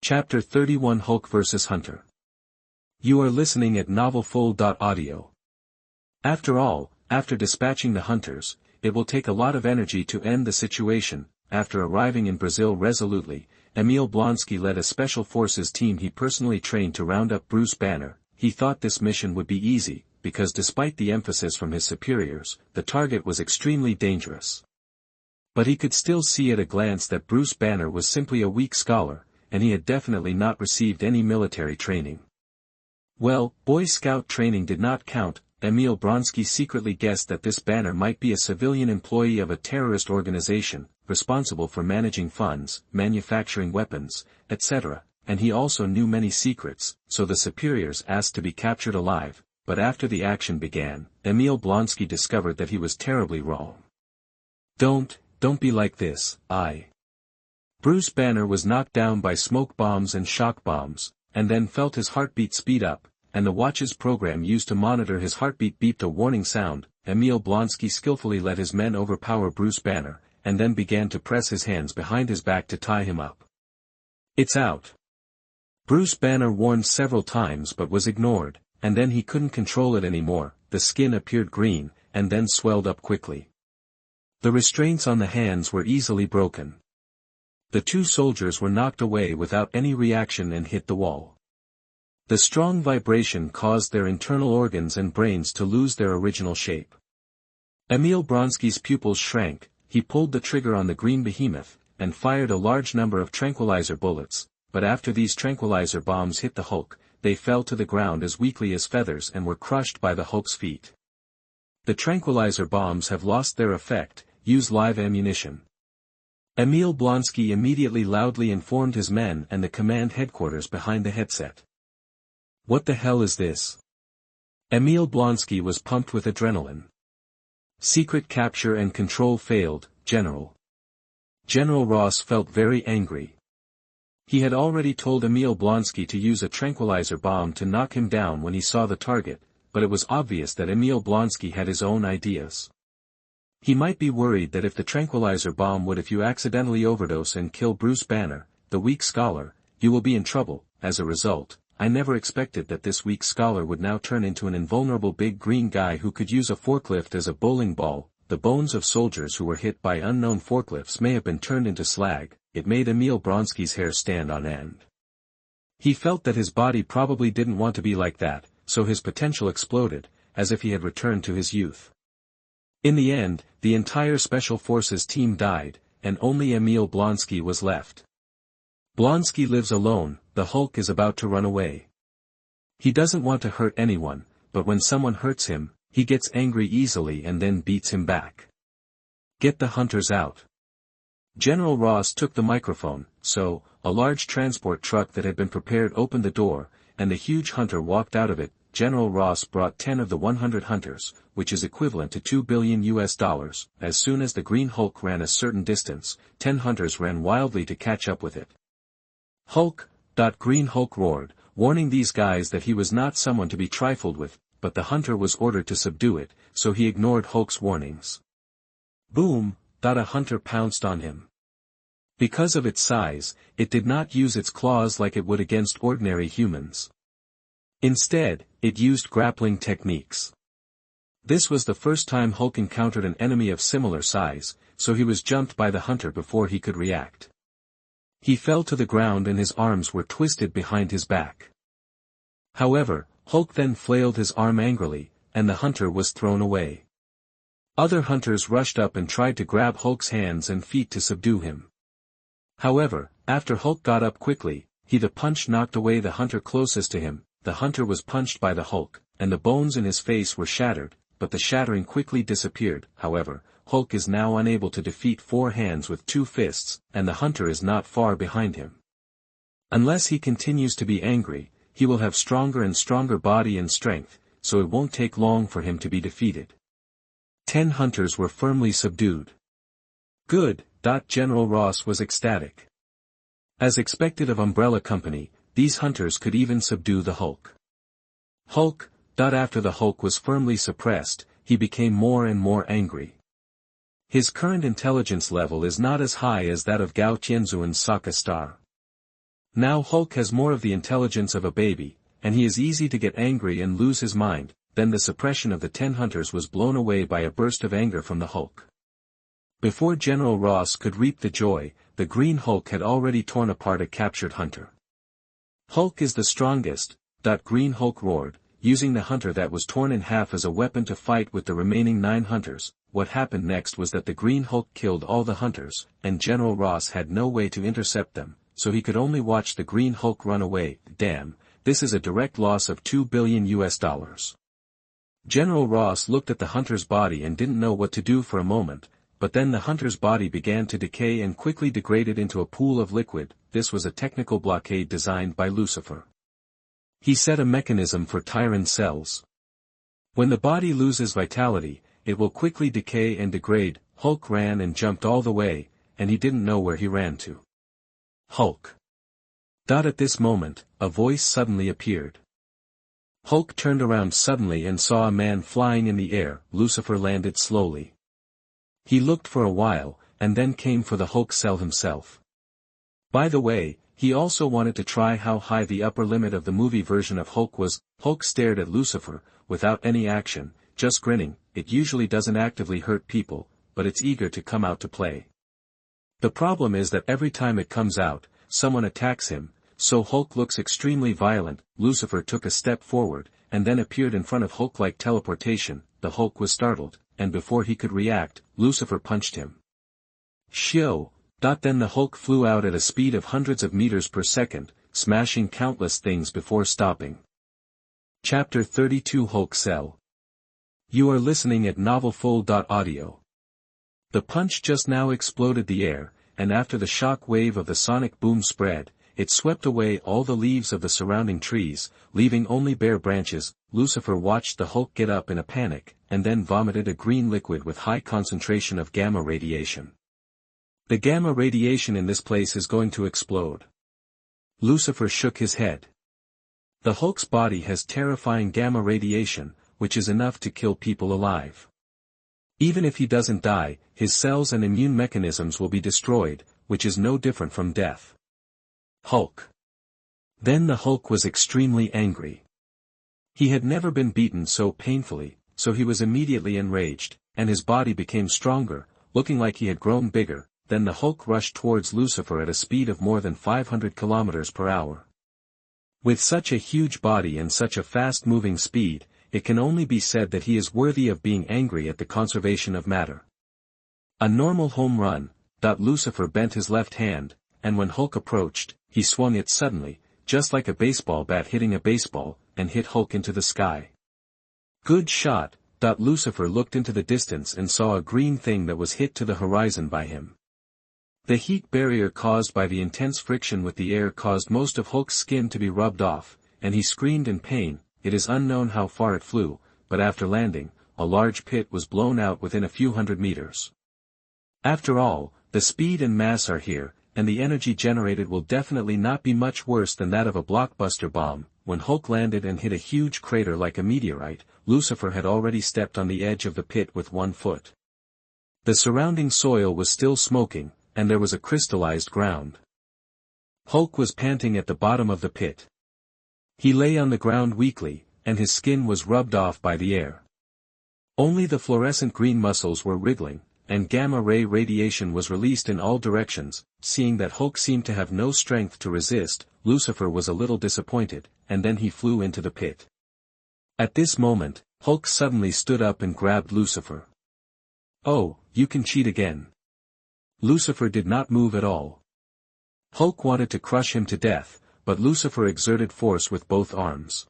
Chapter 31 Hulk vs. Hunter. You are listening at NovelsMarvel.audio. After all, after dispatching the hunters, it will take a lot of energy to end the situation. After arriving in Brazil resolutely, Emil Blonsky led a special forces team he personally trained to round up Bruce Banner. He thought this mission would be easy, because despite the emphasis from his superiors, the target was extremely dangerous. But he could still see at a glance that Bruce Banner was simply a weak scholar, and he had definitely not received any military training. Well, Boy Scout training did not count. Emil Blonsky secretly guessed that this Banner might be a civilian employee of a terrorist organization, responsible for managing funds, manufacturing weapons, etc., and he also knew many secrets, so the superiors asked to be captured alive, but after the action began, Emil Blonsky discovered that he was terribly wrong. Don't be like this, Bruce Banner was knocked down by smoke bombs and shock bombs, and then felt his heartbeat speed up, and the watch's program used to monitor his heartbeat beeped a warning sound. Emil Blonsky skillfully let his men overpower Bruce Banner, and then began to press his hands behind his back to tie him up. It's out. Bruce Banner warned several times but was ignored, and then he couldn't control it anymore. The skin appeared green, and then swelled up quickly. The restraints on the hands were easily broken. The two soldiers were knocked away without any reaction and hit the wall. The strong vibration caused their internal organs and brains to lose their original shape. Emil Blonsky's pupils shrank. He pulled the trigger on the green behemoth, and fired a large number of tranquilizer bullets, but after these tranquilizer bombs hit the Hulk, they fell to the ground as weakly as feathers and were crushed by the Hulk's feet. The tranquilizer bombs have lost their effect. Use live ammunition. Emil Blonsky immediately loudly informed his men and the command headquarters behind the headset. What the hell is this? Emil Blonsky was pumped with adrenaline. Secret capture and control failed, General. General Ross felt very angry. He had already told Emil Blonsky to use a tranquilizer bomb to knock him down when he saw the target, but it was obvious that Emil Blonsky had his own ideas. He might be worried that if the tranquilizer bomb would if you accidentally overdose and kill Bruce Banner, the weak scholar, you will be in trouble. As a result, I never expected that this weak scholar would now turn into an invulnerable big green guy who could use a forklift as a bowling ball. The bones of soldiers who were hit by unknown forklifts may have been turned into slag. It made Emil Blonsky's hair stand on end. He felt that his body probably didn't want to be like that, so his potential exploded, as if he had returned to his youth. In the end, the entire Special Forces team died, and only Emil Blonsky was left. Blonsky lives alone. The Hulk is about to run away. He doesn't want to hurt anyone, but when someone hurts him, he gets angry easily and then beats him back. Get the hunters out. General Ross took the microphone, so, a large transport truck that had been prepared opened the door, and the huge hunter walked out of it. General Ross brought 10 of the 100 hunters, which is equivalent to $2 billion. As soon as the Green Hulk ran a certain distance, 10 hunters ran wildly to catch up with it. Hulk! Green Hulk roared, warning these guys that he was not someone to be trifled with, but the hunter was ordered to subdue it, so he ignored Hulk's warnings. Boom! A hunter pounced on him. Because of its size, it did not use its claws like it would against ordinary humans. Instead, it used grappling techniques. This was the first time Hulk encountered an enemy of similar size, so he was jumped by the hunter before he could react. He fell to the ground and his arms were twisted behind his back. However, Hulk then flailed his arm angrily, and the hunter was thrown away. Other hunters rushed up and tried to grab Hulk's hands and feet to subdue him. However, after Hulk got up quickly, the punch knocked away the hunter closest to him. The hunter was punched by the Hulk, and the bones in his face were shattered, but the shattering quickly disappeared. However, Hulk is now unable to defeat 4 hands with 2 fists, and the hunter is not far behind him. Unless he continues to be angry, he will have stronger and stronger body and strength, so it won't take long for him to be defeated. 10 hunters were firmly subdued. Good! General Ross was ecstatic. As expected of Umbrella Company, these hunters could even subdue the Hulk. After the Hulk was firmly suppressed, he became more and more angry. His current intelligence level is not as high as that of Gao Tianzuan's Sokka Star. Now Hulk has more of the intelligence of a baby, and he is easy to get angry and lose his mind. Then the suppression of the 10 hunters was blown away by a burst of anger from the Hulk. Before General Ross could reap the joy, the Green Hulk had already torn apart a captured hunter. "Hulk is the strongest," Green Hulk roared, using the hunter that was torn in half as a weapon to fight with the remaining 9 hunters. What happened next was that the Green Hulk killed all the hunters, and General Ross had no way to intercept them, so he could only watch the Green Hulk run away. Damn, this is a direct loss of $2 billion. General Ross looked at the hunter's body and didn't know what to do for a moment, but then the hunter's body began to decay and quickly degraded into a pool of liquid. This was a technical blockade designed by Lucifer. He set a mechanism for Tyron cells. When the body loses vitality, it will quickly decay and degrade. Hulk ran and jumped all the way, and he didn't know where he ran to. Hulk. At this moment, a voice suddenly appeared. Hulk turned around suddenly and saw a man flying in the air. Lucifer landed slowly. He looked for a while, and then came for the Hulk cell himself. By the way, he also wanted to try how high the upper limit of the movie version of Hulk was. Hulk stared at Lucifer, without any action, just grinning. It usually doesn't actively hurt people, but it's eager to come out to play. The problem is that every time it comes out, someone attacks him, so Hulk looks extremely violent. Lucifer took a step forward, and then appeared in front of Hulk like teleportation. The Hulk was startled, and before he could react, Lucifer punched him. Shio! Then the Hulk flew out at a speed of hundreds of meters per second, smashing countless things before stopping. Chapter 32 Hulk Cell. You are listening at NovelsMarvel. The punch just now exploded the air, and after the shock wave of the sonic boom spread, it swept away all the leaves of the surrounding trees, leaving only bare branches. Lucifer watched the Hulk get up in a panic, and then vomited a green liquid with high concentration of gamma radiation. The gamma radiation in this place is going to explode. Lucifer shook his head. The Hulk's body has terrifying gamma radiation, which is enough to kill people alive. Even if he doesn't die, his cells and immune mechanisms will be destroyed, which is no different from death. Hulk. Then the Hulk was extremely angry. He had never been beaten so painfully, so he was immediately enraged, and his body became stronger, looking like he had grown bigger. Then the Hulk rushed towards Lucifer at a speed of more than 500 kilometers per hour. With such a huge body and such a fast-moving speed, it can only be said that he is worthy of being angry at the conservation of matter. A normal home run. Lucifer bent his left hand, and when Hulk approached, he swung it suddenly, just like a baseball bat hitting a baseball, and hit Hulk into the sky. Good shot. Lucifer looked into the distance and saw a green thing that was hit to the horizon by him. The heat barrier caused by the intense friction with the air caused most of Hulk's skin to be rubbed off, and he screamed in pain. It is unknown how far it flew, but after landing, a large pit was blown out within a few hundred meters. After all, the speed and mass are here, and the energy generated will definitely not be much worse than that of a blockbuster bomb. When Hulk landed and hit a huge crater like a meteorite, Lucifer had already stepped on the edge of the pit with 1 foot. The surrounding soil was still smoking, and there was a crystallized ground. Hulk was panting at the bottom of the pit. He lay on the ground weakly, and his skin was rubbed off by the air. Only the fluorescent green muscles were wriggling, and gamma-ray radiation was released in all directions. Seeing that Hulk seemed to have no strength to resist, Lucifer was a little disappointed, and then he flew into the pit. At this moment, Hulk suddenly stood up and grabbed Lucifer. "Oh, you can cheat again." Lucifer did not move at all. Hulk wanted to crush him to death, but Lucifer exerted force with both arms.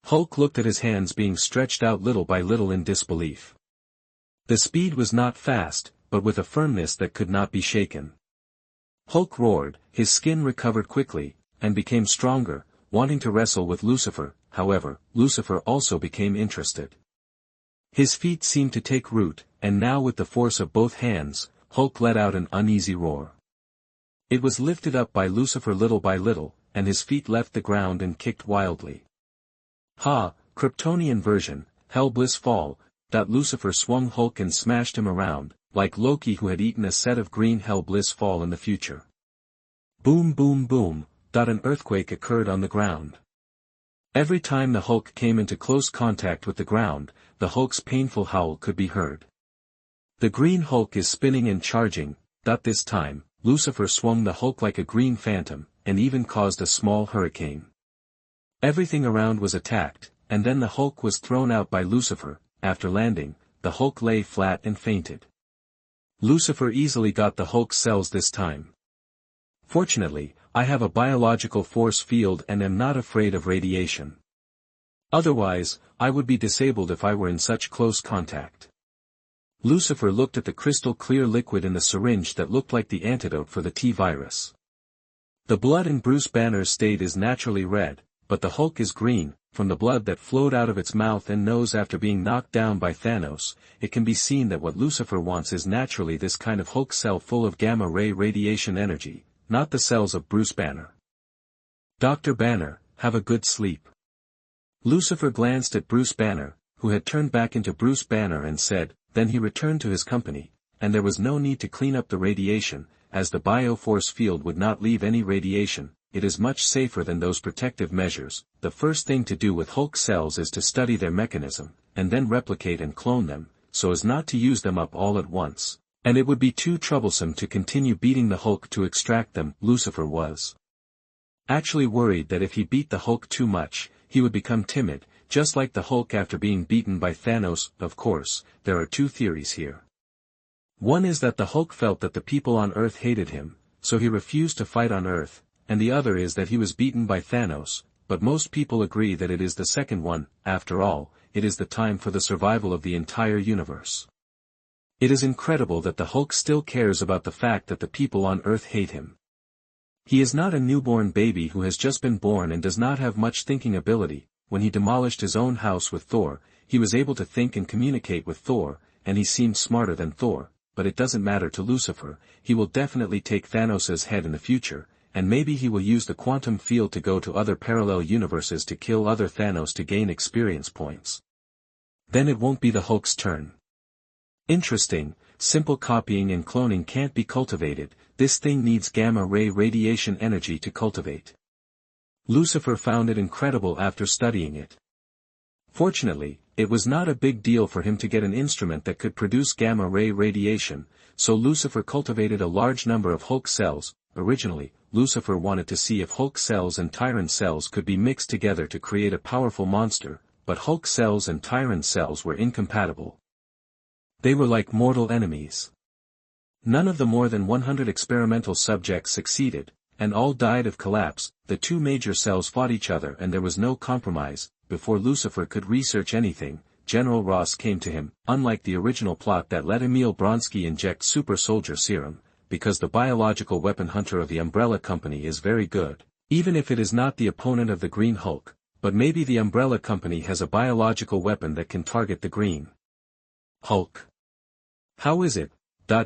Hulk looked at his hands being stretched out little by little in disbelief. The speed was not fast, but with a firmness that could not be shaken. Hulk roared, his skin recovered quickly, and became stronger, wanting to wrestle with Lucifer. However, Lucifer also became interested. His feet seemed to take root, and now with the force of both hands, Hulk let out an uneasy roar. It was lifted up by Lucifer little by little, and his feet left the ground and kicked wildly. Ha! Kryptonian version, Hell Bliss Fall. Lucifer swung Hulk and smashed him around, like Loki who had eaten a set of green Hell Bliss Fall in the future. Boom boom boom, An earthquake occurred on the ground. Every time the Hulk came into close contact with the ground, the Hulk's painful howl could be heard. The Green Hulk is spinning and charging. This time, Lucifer swung the Hulk like a green phantom, and even caused a small hurricane. Everything around was attacked, and then the Hulk was thrown out by Lucifer. After landing, the Hulk lay flat and fainted. Lucifer easily got the Hulk's cells this time. Fortunately, I have a biological force field and am not afraid of radiation. Otherwise, I would be disabled if I were in such close contact. Lucifer looked at the crystal-clear liquid in the syringe that looked like the antidote for the T-virus. The blood in Bruce Banner's state is naturally red, but the Hulk is green. From the blood that flowed out of its mouth and nose after being knocked down by Thanos, it can be seen that what Lucifer wants is naturally this kind of Hulk cell full of gamma-ray radiation energy, not the cells of Bruce Banner. Dr. Banner, have a good sleep. Lucifer glanced at Bruce Banner, who had turned back into Bruce Banner and said, then he returned to his company, and there was no need to clean up the radiation, as the bioforce field would not leave any radiation. It is much safer than those protective measures. The first thing to do with Hulk cells is to study their mechanism, and then replicate and clone them, so as not to use them up all at once, and it would be too troublesome to continue beating the Hulk to extract them. Lucifer was actually worried that if he beat the Hulk too much, he would become timid, just like the Hulk after being beaten by Thanos. Of course, there are two theories here. One is that the Hulk felt that the people on Earth hated him, so he refused to fight on Earth. And the other is that he was beaten by Thanos, but most people agree that it is the second one. After all, it is the time for the survival of the entire universe. It is incredible that the Hulk still cares about the fact that the people on Earth hate him. He is not a newborn baby who has just been born and does not have much thinking ability. When he demolished his own house with Thor, he was able to think and communicate with Thor, and he seemed smarter than Thor, but it doesn't matter to Lucifer. He will definitely take Thanos' head in the future, and maybe he will use the quantum field to go to other parallel universes to kill other Thanos to gain experience points. Then it won't be the Hulk's turn. Interesting, simple copying and cloning can't be cultivated. This thing needs gamma-ray radiation energy to cultivate. Lucifer found it incredible after studying it. Fortunately, it was not a big deal for him to get an instrument that could produce gamma-ray radiation, so Lucifer cultivated a large number of Hulk cells. Originally, Lucifer wanted to see if Hulk cells and Tyrant cells could be mixed together to create a powerful monster, but Hulk cells and Tyrant cells were incompatible. They were like mortal enemies. None of the more than 100 experimental subjects succeeded, and all died of collapse. The two major cells fought each other and there was no compromise. Before Lucifer could research anything, General Ross came to him. Unlike the original plot that let Emil Blonsky inject super soldier serum, because the biological weapon hunter of the Umbrella Company is very good, even if it is not the opponent of the Green Hulk, but maybe the Umbrella Company has a biological weapon that can target the Green Hulk. How is it?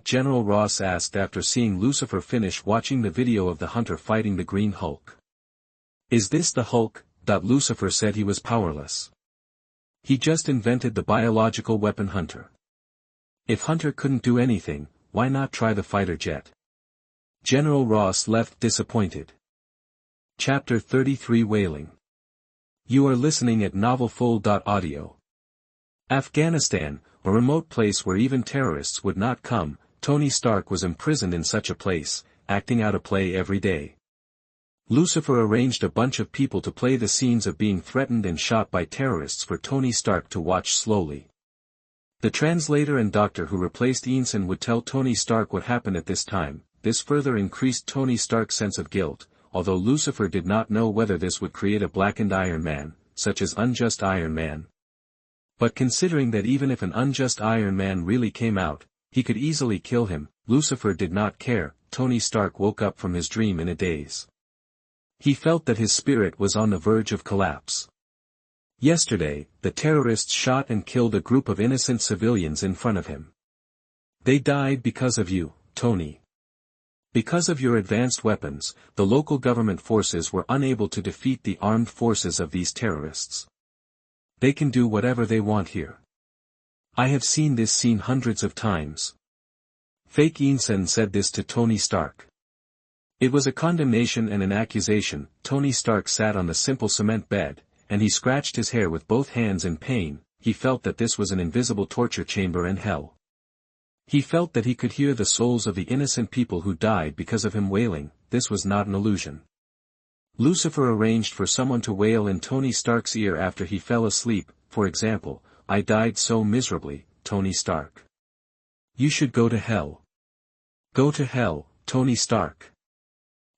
General Ross asked after seeing Lucifer finish watching the video of the hunter fighting the Green Hulk. Is this the Hulk? Lucifer said he was powerless. He just invented the biological weapon hunter. If Hunter couldn't do anything, why not try the fighter jet? General Ross left disappointed. Chapter 33 Wailing. You are listening at NovelsMarvel. Afghanistan, a remote place where even terrorists would not come. Tony Stark was imprisoned in such a place, acting out a play every day. Lucifer arranged a bunch of people to play the scenes of being threatened and shot by terrorists for Tony Stark to watch slowly. The translator and doctor who replaced Ensign would tell Tony Stark what happened at this time. This further increased Tony Stark's sense of guilt, although Lucifer did not know whether this would create a blackened Iron Man, such as Unjust Iron Man. But considering that even if an Unjust Iron Man really came out, he could easily kill him, Lucifer did not care. Tony Stark woke up from his dream in a daze. He felt that his spirit was on the verge of collapse. Yesterday, the terrorists shot and killed a group of innocent civilians in front of him. They died because of you, Tony. Because of your advanced weapons, the local government forces were unable to defeat the armed forces of these terrorists. They can do whatever they want here. I have seen this scene hundreds of times. Fake Ensign said this to Tony Stark. It was a condemnation and an accusation. Tony Stark sat on the simple cement bed, and he scratched his hair with both hands in pain. He felt that this was an invisible torture chamber and hell. He felt that he could hear the souls of the innocent people who died because of him wailing. This was not an illusion. Lucifer arranged for someone to wail in Tony Stark's ear after he fell asleep. For example, "I died so miserably, Tony Stark. You should go to hell. Go to hell, Tony Stark."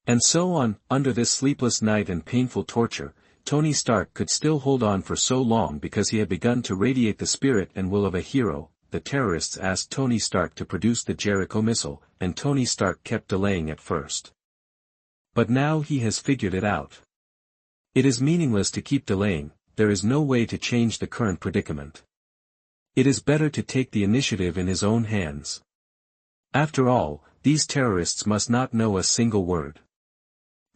And so on. Under this sleepless night and painful torture, Tony Stark could still hold on for so long because he had begun to radiate the spirit and will of a hero. The terrorists asked Tony Stark to produce the Jericho missile, and Tony Stark kept delaying at first. But now he has figured it out. It is meaningless to keep delaying. There is no way to change the current predicament. It is better to take the initiative in his own hands. After all, these terrorists must not know a single word.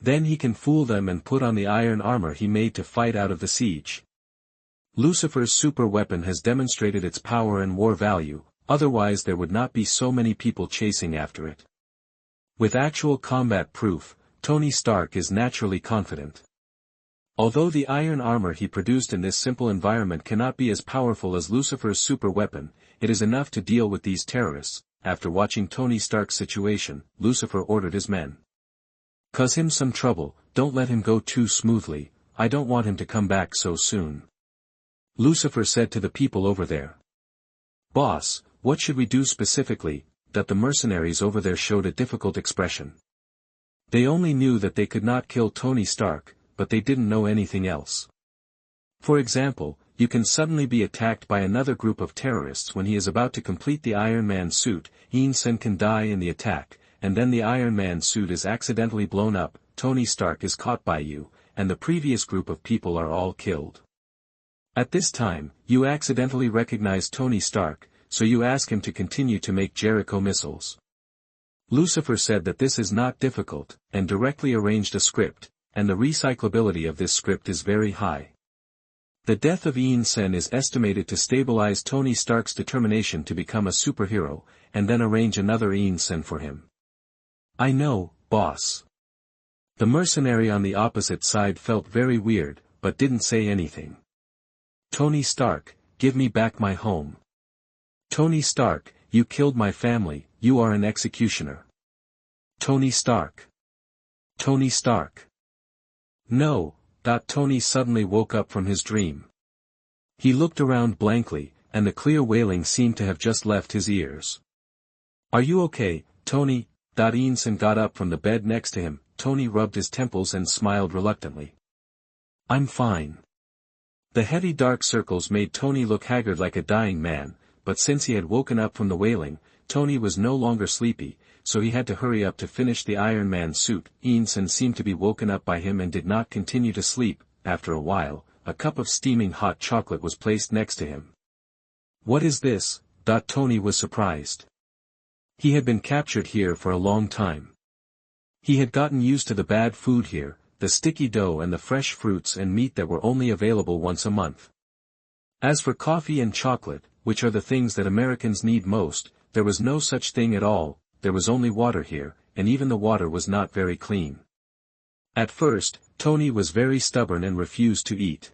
Then he can fool them and put on the iron armor he made to fight out of the siege. Lucifer's super weapon has demonstrated its power and war value, otherwise there would not be so many people chasing after it. With actual combat proof, Tony Stark is naturally confident. Although the iron armor he produced in this simple environment cannot be as powerful as Lucifer's super weapon, it is enough to deal with these terrorists. After watching Tony Stark's situation, Lucifer ordered his men. "Cause him some trouble, don't let him go too smoothly, I don't want him to come back so soon." Lucifer said to the people over there. "Boss, what should we do specifically?" That the mercenaries over there showed a difficult expression. They only knew that they could not kill Tony Stark, but they didn't know anything else. For example, you can suddenly be attacked by another group of terrorists when he is about to complete the Iron Man suit. Sen can die in the attack, and then the Iron Man suit is accidentally blown up. Tony Stark is caught by you, and the previous group of people are all killed. At this time, you accidentally recognize Tony Stark, so you ask him to continue to make Jericho missiles. Lucifer said that this is not difficult, and directly arranged a script, and the recyclability of this script is very high. The death of Sen is estimated to stabilize Tony Stark's determination to become a superhero, and then arrange another Sen for him. "I know, boss." The mercenary on the opposite side felt very weird, but didn't say anything. "Tony Stark, give me back my home. Tony Stark, you killed my family, you are an executioner. Tony Stark. Tony Stark." "No." Tony suddenly woke up from his dream. He looked around blankly, and the clear wailing seemed to have just left his ears. "Are you okay, Tony?" Sen got up from the bed next to him. Tony rubbed his temples and smiled reluctantly. "I'm fine." The heavy dark circles made Tony look haggard like a dying man, but since he had woken up from the wailing, Tony was no longer sleepy, so he had to hurry up to finish the Iron Man suit. Sen seemed to be woken up by him and did not continue to sleep. After a while, a cup of steaming hot chocolate was placed next to him. "What is this?" Tony was surprised. He had been captured here for a long time. He had gotten used to the bad food here, the sticky dough and the fresh fruits and meat that were only available once a month. As for coffee and chocolate, which are the things that Americans need most, there was no such thing at all. There was only water here, and even the water was not very clean. At first, Tony was very stubborn and refused to eat.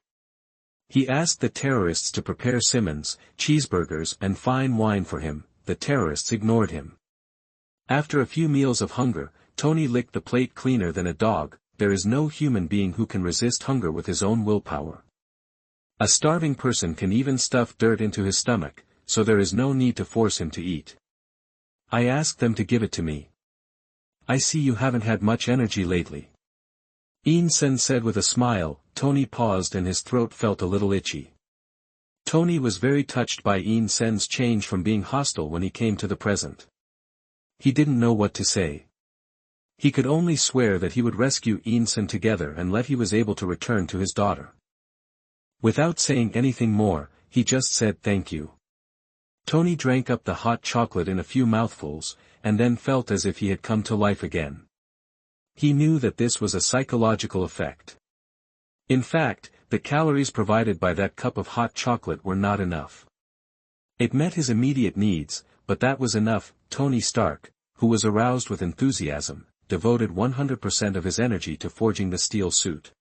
He asked the terrorists to prepare Simmons, cheeseburgers and fine wine for him. The terrorists ignored him. After a few meals of hunger, Tony licked the plate cleaner than a dog. There is no human being who can resist hunger with his own willpower. A starving person can even stuff dirt into his stomach, so there is no need to force him to eat. "I asked them to give it to me. I see you haven't had much energy lately." Sen said with a smile. Tony paused and his throat felt a little itchy. Tony was very touched by Sen's change from being hostile when he came to the present. He didn't know what to say. He could only swear that he would rescue Sen together and let he was able to return to his daughter. Without saying anything more, he just said thank you. Tony drank up the hot chocolate in a few mouthfuls, and then felt as if he had come to life again. He knew that this was a psychological effect. In fact, the calories provided by that cup of hot chocolate were not enough. It met his immediate needs, but that was enough. Tony Stark, who was aroused with enthusiasm, devoted 100% of his energy to forging the steel suit.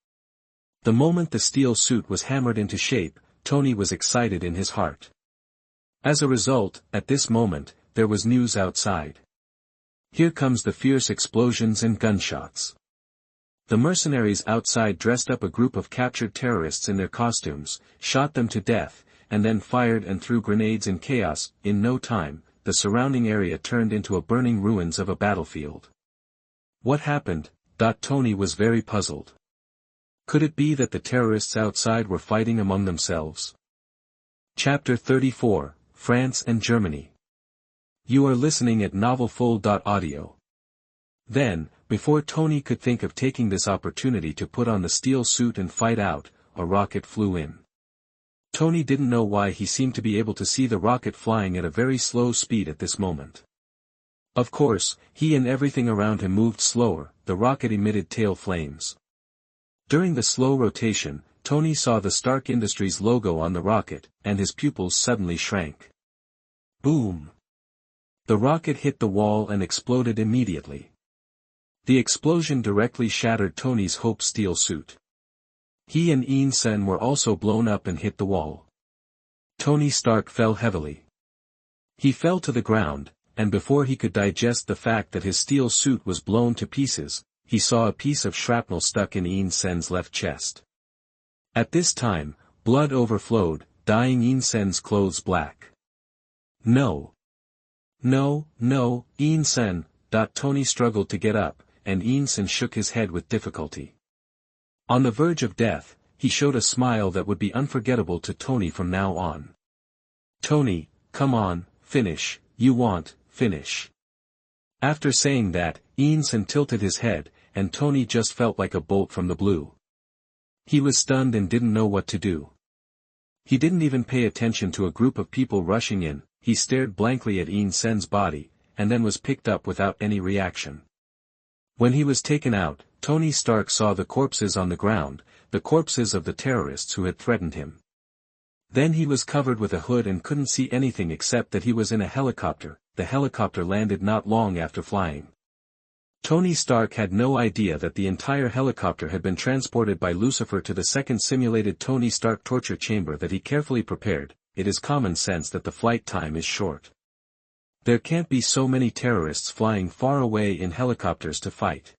The moment the steel suit was hammered into shape, Tony was excited in his heart. As a result, at this moment, there was news outside. Here comes the fierce explosions and gunshots. The mercenaries outside dressed up a group of captured terrorists in their costumes, shot them to death, and then fired and threw grenades in chaos. In no time, the surrounding area turned into a burning ruins of a battlefield. What happened? Tony was very puzzled. Could it be that the terrorists outside were fighting among themselves? Chapter 34, France and Germany. You are listening at NovelsMarvel. Then, before Tony could think of taking this opportunity to put on the steel suit and fight out, a rocket flew in. Tony didn't know why he seemed to be able to see the rocket flying at a very slow speed at this moment. Of course, he and everything around him moved slower. The rocket emitted tail flames. During the slow rotation, Tony saw the Stark Industries logo on the rocket, and his pupils suddenly shrank. Boom! The rocket hit the wall and exploded immediately. The explosion directly shattered Tony's Hope steel suit. He and Sen were also blown up and hit the wall. Tony Stark fell heavily. He fell to the ground, and before he could digest the fact that his steel suit was blown to pieces, he saw a piece of shrapnel stuck in Sen's left chest. At this time, blood overflowed, dyeing Sen's clothes black. No. No, no, Sen. Tony struggled to get up, and Sen shook his head with difficulty. On the verge of death, he showed a smile that would be unforgettable to Tony from now on. Tony, come on, finish, finish. After saying that, Sen tilted his head, and Tony just felt like a bolt from the blue. He was stunned and didn't know what to do. He didn't even pay attention to a group of people rushing in. He stared blankly at Sen's body, and then was picked up without any reaction. When he was taken out, Tony Stark saw the corpses on the ground, the corpses of the terrorists who had threatened him. Then he was covered with a hood and couldn't see anything except that he was in a helicopter. The helicopter landed not long after flying. Tony Stark had no idea that the entire helicopter had been transported by Lucifer to the second simulated Tony Stark torture chamber that he carefully prepared. It is common sense that the flight time is short. There can't be so many terrorists flying far away in helicopters to fight.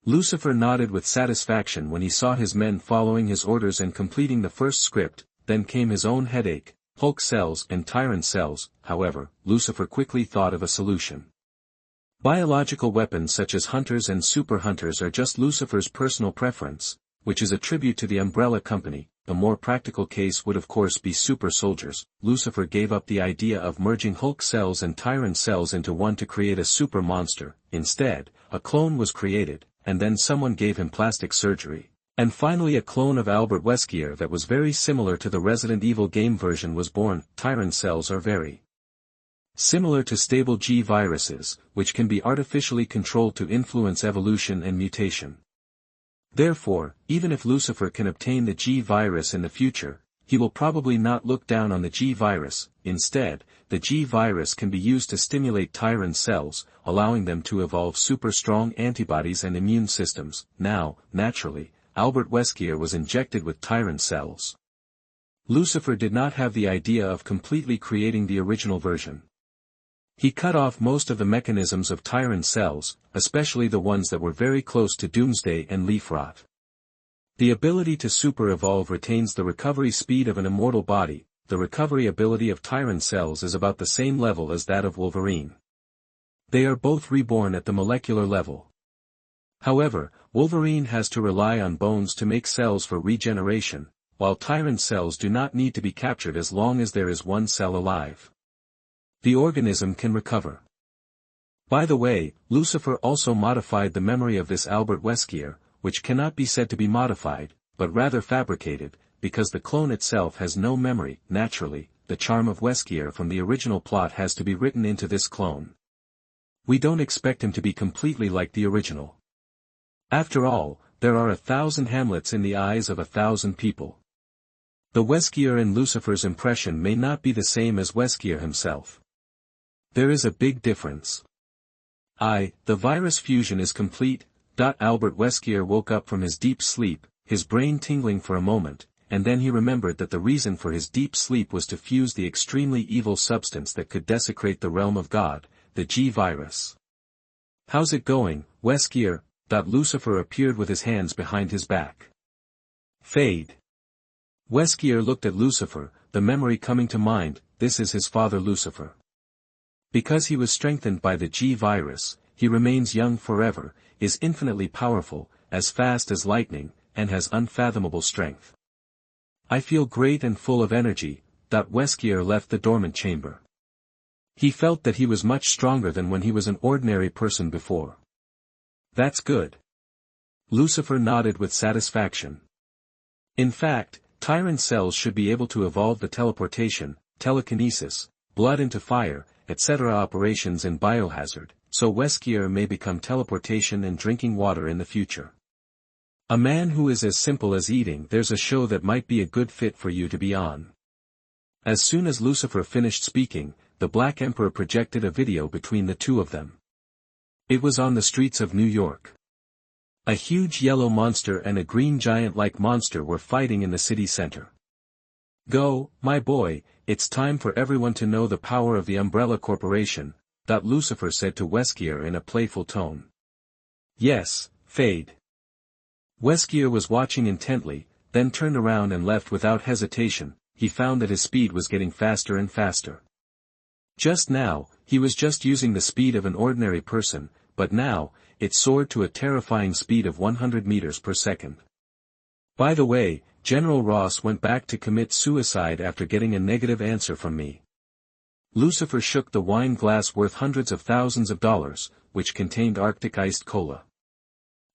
Lucifer nodded with satisfaction when he saw his men following his orders and completing the first script. Then came his own headache. Hulk cells and Tyrant cells. However, Lucifer quickly thought of a solution. Biological weapons such as hunters and super hunters are just Lucifer's personal preference, which is a tribute to the Umbrella Company. A more practical case would of course be super soldiers. Lucifer gave up the idea of merging Hulk cells and Tyrant cells into one to create a super monster. Instead, a clone was created, and then someone gave him plastic surgery. And finally a clone of Albert Wesker that was very similar to the Resident Evil game version was born. Tyrant cells are very similar to stable G viruses, which can be artificially controlled to influence evolution and mutation. Therefore, even if Lucifer can obtain the G virus in the future, he will probably not look down on the G virus. Instead, the G virus can be used to stimulate Tyrant cells, allowing them to evolve super strong antibodies and immune systems. Now, naturally, Albert Wesker was injected with Tyrant cells. Lucifer did not have the idea of completely creating the original version. He cut off most of the mechanisms of Tyrant cells, especially the ones that were very close to Doomsday and Leaf Rot. The ability to super-evolve retains the recovery speed of an immortal body. The recovery ability of Tyrant cells is about the same level as that of Wolverine. They are both reborn at the molecular level. However, Wolverine has to rely on bones to make cells for regeneration, while Tyrant cells do not need to be captured as long as there is one cell alive. The organism can recover. By the way, Lucifer also modified the memory of this Albert Wesker, which cannot be said to be modified, but rather fabricated, because the clone itself has no memory. Naturally, the charm of Wesker from the original plot has to be written into this clone. We don't expect him to be completely like the original. After all, there are 1,000 Hamlets in the eyes of 1,000 people. The Wesker in Lucifer's impression may not be the same as Wesker himself. There is a big difference. The virus fusion is complete. Albert Wesker woke up from his deep sleep, his brain tingling for a moment, and then he remembered that the reason for his deep sleep was to fuse the extremely evil substance that could desecrate the realm of God, the G-virus. How's it going, Wesker? Lucifer appeared with his hands behind his back. Fade. Wesker looked at Lucifer, the memory coming to mind, this is his father Lucifer. Because he was strengthened by the G-virus, he remains young forever, is infinitely powerful, as fast as lightning, and has unfathomable strength. I feel great and full of energy. Wesker left the dormant chamber. He felt that he was much stronger than when he was an ordinary person before. That's good. Lucifer nodded with satisfaction. In fact, Tyrant cells should be able to evolve the teleportation, telekinesis, blood into fire, etc. operations in Biohazard, so Wesker may become teleportation and drinking water in the future. A man who is as simple as eating. There's a show that might be a good fit for you to be on. As soon as Lucifer finished speaking, the Black Emperor projected a video between the two of them. It was on the streets of New York. A huge yellow monster and a green giant-like monster were fighting in the city center. Go, my boy, it's time for everyone to know the power of the Umbrella Corporation, Lucifer said to Wesker in a playful tone. Yes, Fade. Wesker was watching intently, then turned around and left without hesitation. He found that his speed was getting faster and faster. Just now, he was just using the speed of an ordinary person, but now, it soared to a terrifying speed of 100 meters per second. By the way, General Ross went back to commit suicide after getting a negative answer from me. Lucifer shook the wine glass worth hundreds of thousands of dollars, which contained Arctic iced cola.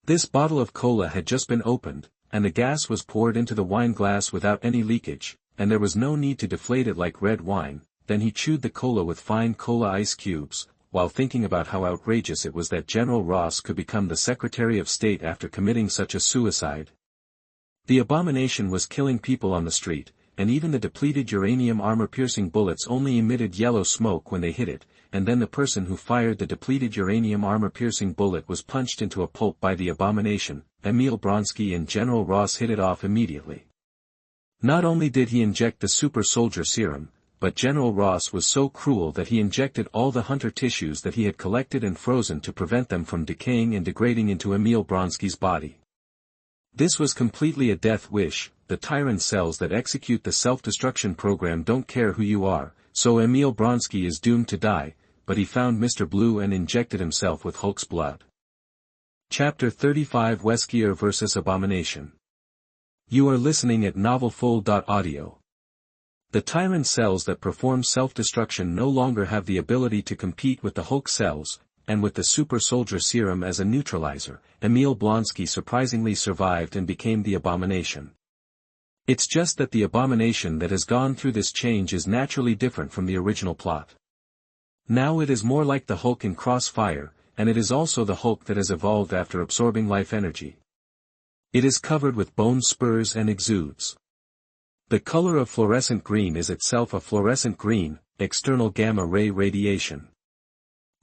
This bottle of cola had just been opened, and the gas was poured into the wine glass without any leakage, and there was no need to deflate it like red wine. Then he chewed the cola with fine cola ice cubes, while thinking about how outrageous it was that General Ross could become the Secretary of State after committing such a suicide. The Abomination was killing people on the street, and even the depleted uranium armor-piercing bullets only emitted yellow smoke when they hit it, and then the person who fired the depleted uranium armor-piercing bullet was punched into a pulp by the Abomination. Emil Blonsky and General Ross hit it off immediately. Not only did he inject the super soldier serum, but General Ross was so cruel that he injected all the hunter tissues that he had collected and frozen to prevent them from decaying and degrading into Emil Blonsky's body. This was completely a death wish. The tyrant cells that execute the self-destruction program don't care who you are, so Emil Blonsky is doomed to die, but he found Mr. Blue and injected himself with Hulk's blood. Chapter 35 Wesker vs. Abomination. You are listening at NovelsMarvel. The tyrant cells that perform self-destruction no longer have the ability to compete with the Hulk cells, and with the super soldier serum as a neutralizer, Emil Blonsky surprisingly survived and became the Abomination. It's just that the Abomination that has gone through this change is naturally different from the original plot. Now it is more like the Hulk in Crossfire, and it is also the Hulk that has evolved after absorbing life energy. It is covered with bone spurs and exudes. The color of fluorescent green is itself a fluorescent green, external gamma-ray radiation.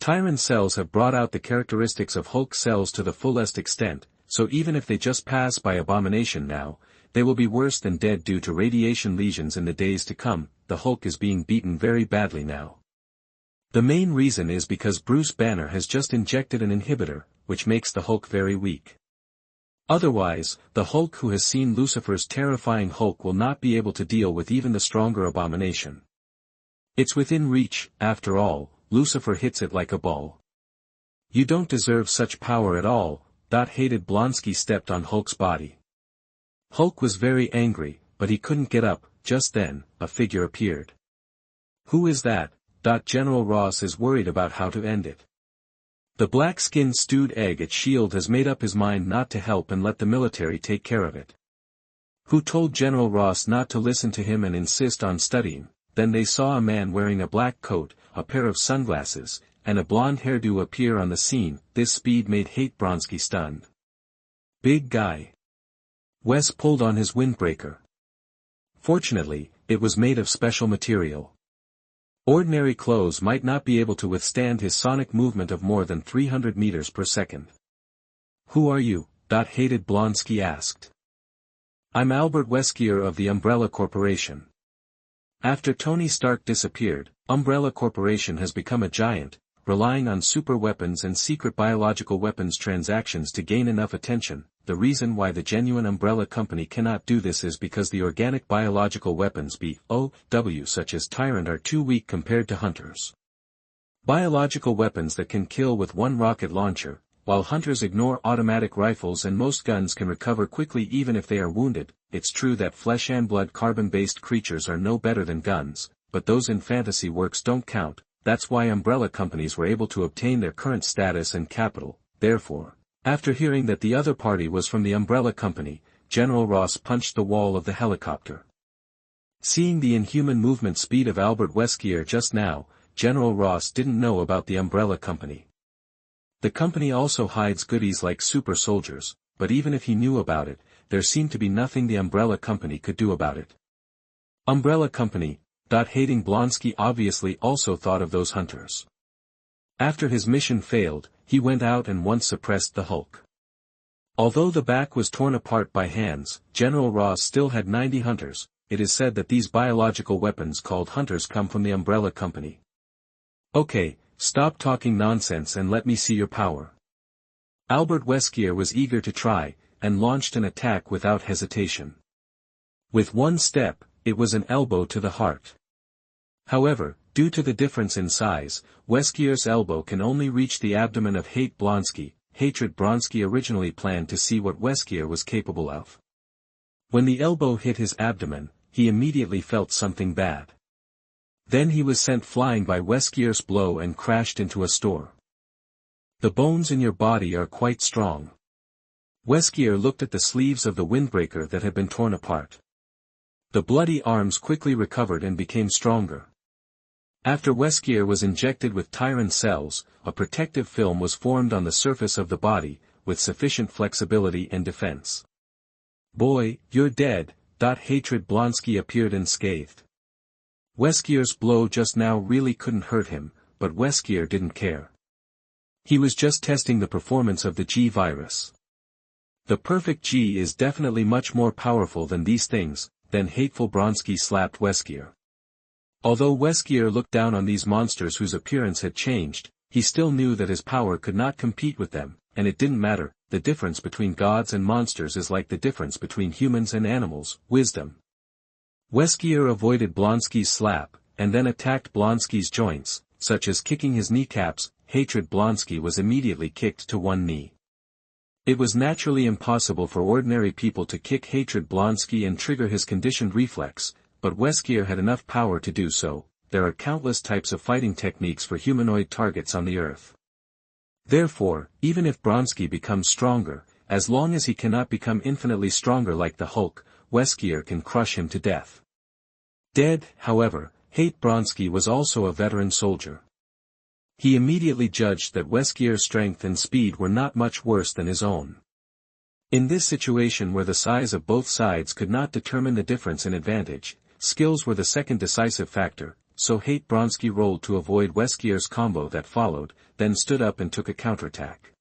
Tyrant cells have brought out the characteristics of Hulk cells to the fullest extent, so even if they just pass by Abomination now, they will be worse than dead due to radiation lesions in the days to come. The Hulk is being beaten very badly now. The main reason is because Bruce Banner has just injected an inhibitor, which makes the Hulk very weak. Otherwise, the Hulk who has seen Lucifer's terrifying Hulk will not be able to deal with even the stronger Abomination. It's within reach, after all. Lucifer hits it like a ball. You don't deserve such power at all. Hated Blonsky stepped on Hulk's body. Hulk was very angry, but he couldn't get up. Just then, a figure appeared. Who is that? General Ross is worried about how to end it. The black-skinned stewed egg at S.H.I.E.L.D. has made up his mind not to help and let the military take care of it. Who told General Ross not to listen to him and insist on studying? Then they saw a man wearing a black coat, a pair of sunglasses, and a blonde hairdo appear on the scene. This speed made Hate Blonsky stunned. Big guy. Wes pulled on his windbreaker. Fortunately, it was made of special material. Ordinary clothes might not be able to withstand his sonic movement of more than 300 meters per second. "Who are you?" Hated Blonsky asked. "I'm Albert Wesker of the Umbrella Corporation. After Tony Stark disappeared, Umbrella Corporation has become a giant, relying on super weapons and secret biological weapons transactions to gain enough attention. The reason why the genuine Umbrella Company cannot do this is because the organic biological weapons BOW such as Tyrant are too weak compared to Hunters. Biological weapons that can kill with one rocket launcher, while Hunters ignore automatic rifles and most guns can recover quickly even if they are wounded. It's true that flesh and blood carbon-based creatures are no better than guns, but those in fantasy works don't count. That's why umbrella companies were able to obtain their current status and capital. Therefore, after hearing that the other party was from the umbrella company, General Ross punched the wall of the helicopter. Seeing the inhuman movement speed of Albert Wesker just now, General Ross didn't know about the umbrella company. The company also hides goodies like super soldiers, but even if he knew about it, there seemed to be nothing the umbrella company could do about it. Umbrella company, hating Blonsky obviously also thought of those Hunters. After his mission failed, he went out and once suppressed the Hulk. Although the back was torn apart by hands, General Ross still had 90 Hunters. It is said that these biological weapons called Hunters come from the umbrella company. "Okay, stop talking nonsense and let me see your power." Albert Wesker was eager to try, and launched an attack without hesitation. With one step, it was an elbow to the heart. However, due to the difference in size, Wesker's elbow can only reach the abdomen of Hatred Blonsky originally planned to see what Wesker was capable of. When the elbow hit his abdomen, he immediately felt something bad. Then he was sent flying by Wesker's blow and crashed into a store. "The bones in your body are quite strong." Wesker looked at the sleeves of the windbreaker that had been torn apart. The bloody arms quickly recovered and became stronger. After Wesker was injected with Tyrant cells, a protective film was formed on the surface of the body, with sufficient flexibility and defense. "Boy, you're dead," Hatred Blonsky appeared unscathed. Wesker's blow just now really couldn't hurt him, but Wesker didn't care. He was just testing the performance of the G-virus. "The perfect G is definitely much more powerful than these things." Then hateful Blonsky slapped Wesker. Although Wesker looked down on these monsters whose appearance had changed, he still knew that his power could not compete with them, and it didn't matter. The difference between gods and monsters is like the difference between humans and animals, wisdom. Wesker avoided Blonsky's slap, and then attacked Blonsky's joints, such as kicking his kneecaps. Hatred Blonsky was immediately kicked to one knee. It was naturally impossible for ordinary people to kick Hatred Blonsky and trigger his conditioned reflex, but Wesker had enough power to do so. There are countless types of fighting techniques for humanoid targets on the Earth. Therefore, even if Blonsky becomes stronger, as long as he cannot become infinitely stronger like the Hulk, Wesker can crush him to death. Dead, however, Hate Blonsky was also a veteran soldier. He immediately judged that Wesker's strength and speed were not much worse than his own. In this situation where the size of both sides could not determine the difference in advantage, skills were the second decisive factor, so Hate Blonsky rolled to avoid Wesker's combo that followed, then stood up and took a counterattack.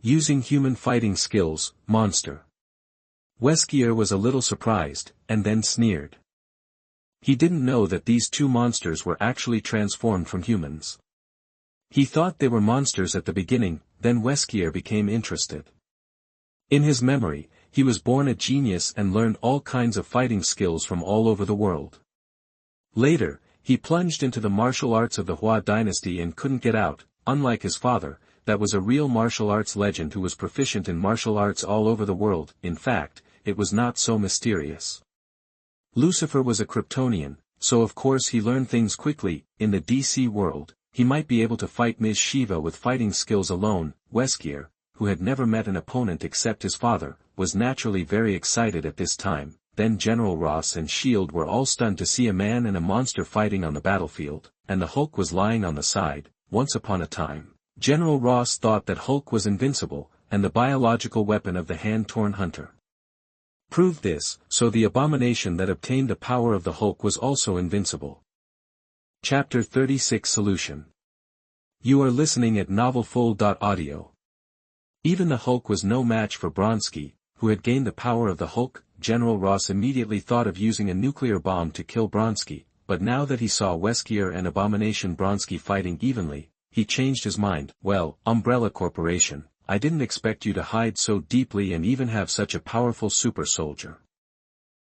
Using human fighting skills, monster. Wesker was a little surprised, and then sneered. He didn't know that these two monsters were actually transformed from humans. He thought they were monsters at the beginning, then Wesker became interested. In his memory, he was born a genius and learned all kinds of fighting skills from all over the world. Later, he plunged into the martial arts of the Hua dynasty and couldn't get out. Unlike his father, that was a real martial arts legend who was proficient in martial arts all over the world. In fact, it was not so mysterious. Lucifer was a Kryptonian, so of course he learned things quickly. In the DC world, he might be able to fight Ms. Shiva with fighting skills alone. Wesker, who had never met an opponent except his father, was naturally very excited at this time. Then General Ross and S.H.I.E.L.D. were all stunned to see a man and a monster fighting on the battlefield, and the Hulk was lying on the side. Once upon a time, General Ross thought that Hulk was invincible, and the biological weapon of the hand-torn hunter proved this, so the abomination that obtained the power of the Hulk was also invincible. Chapter 36 Solution. You are listening at NovelsMarvel. Even the Hulk was no match for Bronski, who had gained the power of the Hulk. General Ross immediately thought of using a nuclear bomb to kill Bronski, but now that he saw Wesker and Abomination Bronski fighting evenly, he changed his mind. Well, Umbrella Corporation, I didn't expect you to hide so deeply and even have such a powerful super soldier.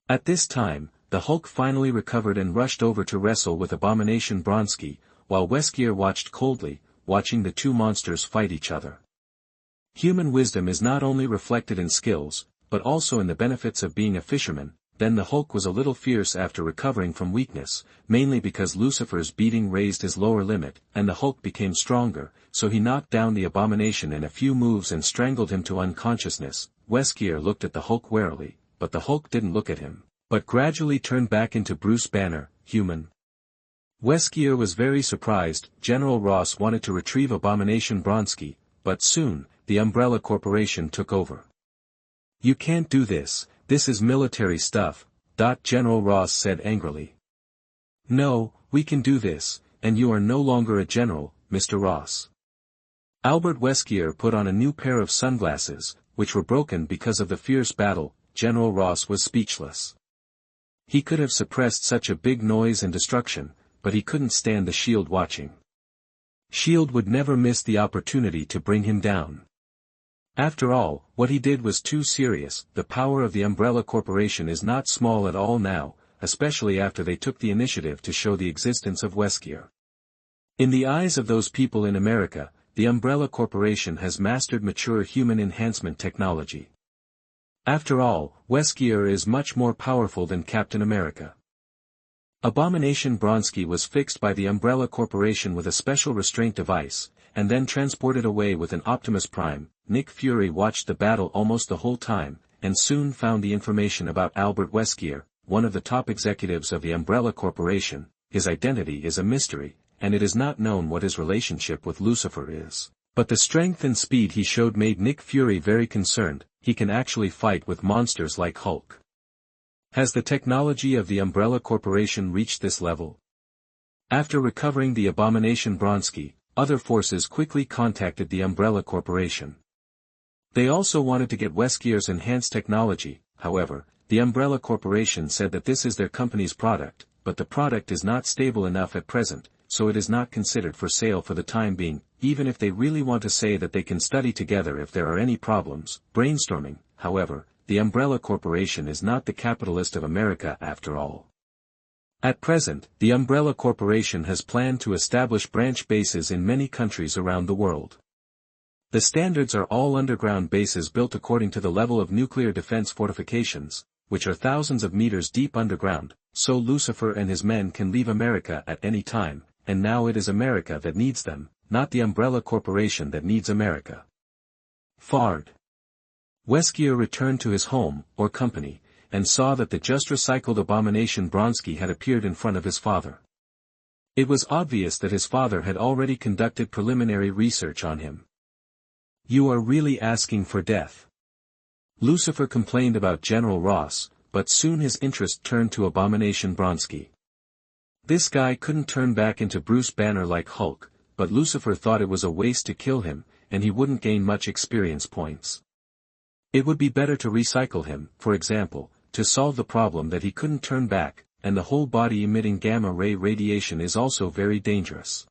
At this time, the Hulk finally recovered and rushed over to wrestle with Abomination Bronski, while Wesker watched coldly, watching the two monsters fight each other. Human wisdom is not only reflected in skills, but also in the benefits of being a fisherman. Then the Hulk was a little fierce after recovering from weakness, mainly because Lucifer's beating raised his lower limit, and the Hulk became stronger, so he knocked down the Abomination in a few moves and strangled him to unconsciousness. Wesker looked at the Hulk warily, but the Hulk didn't look at him, but gradually turned back into Bruce Banner, human. Wesker was very surprised. General Ross wanted to retrieve Abomination Bronski, but soon, the Umbrella Corporation took over. You can't do this, this is military stuff, General Ross said angrily. No, we can do this, and you are no longer a general, Mr. Ross. Albert Wesker put on a new pair of sunglasses, which were broken because of the fierce battle. General Ross was speechless. He could have suppressed such a big noise and destruction, but he couldn't stand the S.H.I.E.L.D. watching. S.H.I.E.L.D. would never miss the opportunity to bring him down. After all, what he did was too serious. The power of the Umbrella Corporation is not small at all now, especially after they took the initiative to show the existence of Wesker. In the eyes of those people in America, the Umbrella Corporation has mastered mature human enhancement technology. After all, Wesker is much more powerful than Captain America. Abomination Bronski was fixed by the Umbrella Corporation with a special restraint device, and then transported away with an Optimus Prime. Nick Fury watched the battle almost the whole time, and soon found the information about Albert Wesker, one of the top executives of the Umbrella Corporation. His identity is a mystery, and it is not known what his relationship with Lucifer is. But the strength and speed he showed made Nick Fury very concerned. He can actually fight with monsters like Hulk. Has the technology of the Umbrella Corporation reached this level? After recovering the Abomination Bronski, other forces quickly contacted the Umbrella Corporation. They also wanted to get Wesker's enhanced technology. However, the Umbrella Corporation said that this is their company's product, but the product is not stable enough at present, so it is not considered for sale for the time being, even if they really want to say that they can study together if there are any problems. Brainstorming, however, the Umbrella Corporation is not the capitalist of America after all. At present, the Umbrella Corporation has planned to establish branch bases in many countries around the world. The standards are all underground bases built according to the level of nuclear defense fortifications, which are thousands of meters deep underground, so Lucifer and his men can leave America at any time, and now it is America that needs them, not the Umbrella Corporation that needs America. Fard. Wesker returned to his home, or company, and saw that the just recycled Abomination Bronski had appeared in front of his father. It was obvious that his father had already conducted preliminary research on him. You are really asking for death. Lucifer complained about General Ross, but soon his interest turned to Abomination Bronski. This guy couldn't turn back into Bruce Banner like Hulk, but Lucifer thought it was a waste to kill him, and he wouldn't gain much experience points. It would be better to recycle him, for example, to solve the problem that he couldn't turn back, and the whole body emitting gamma-ray radiation is also very dangerous.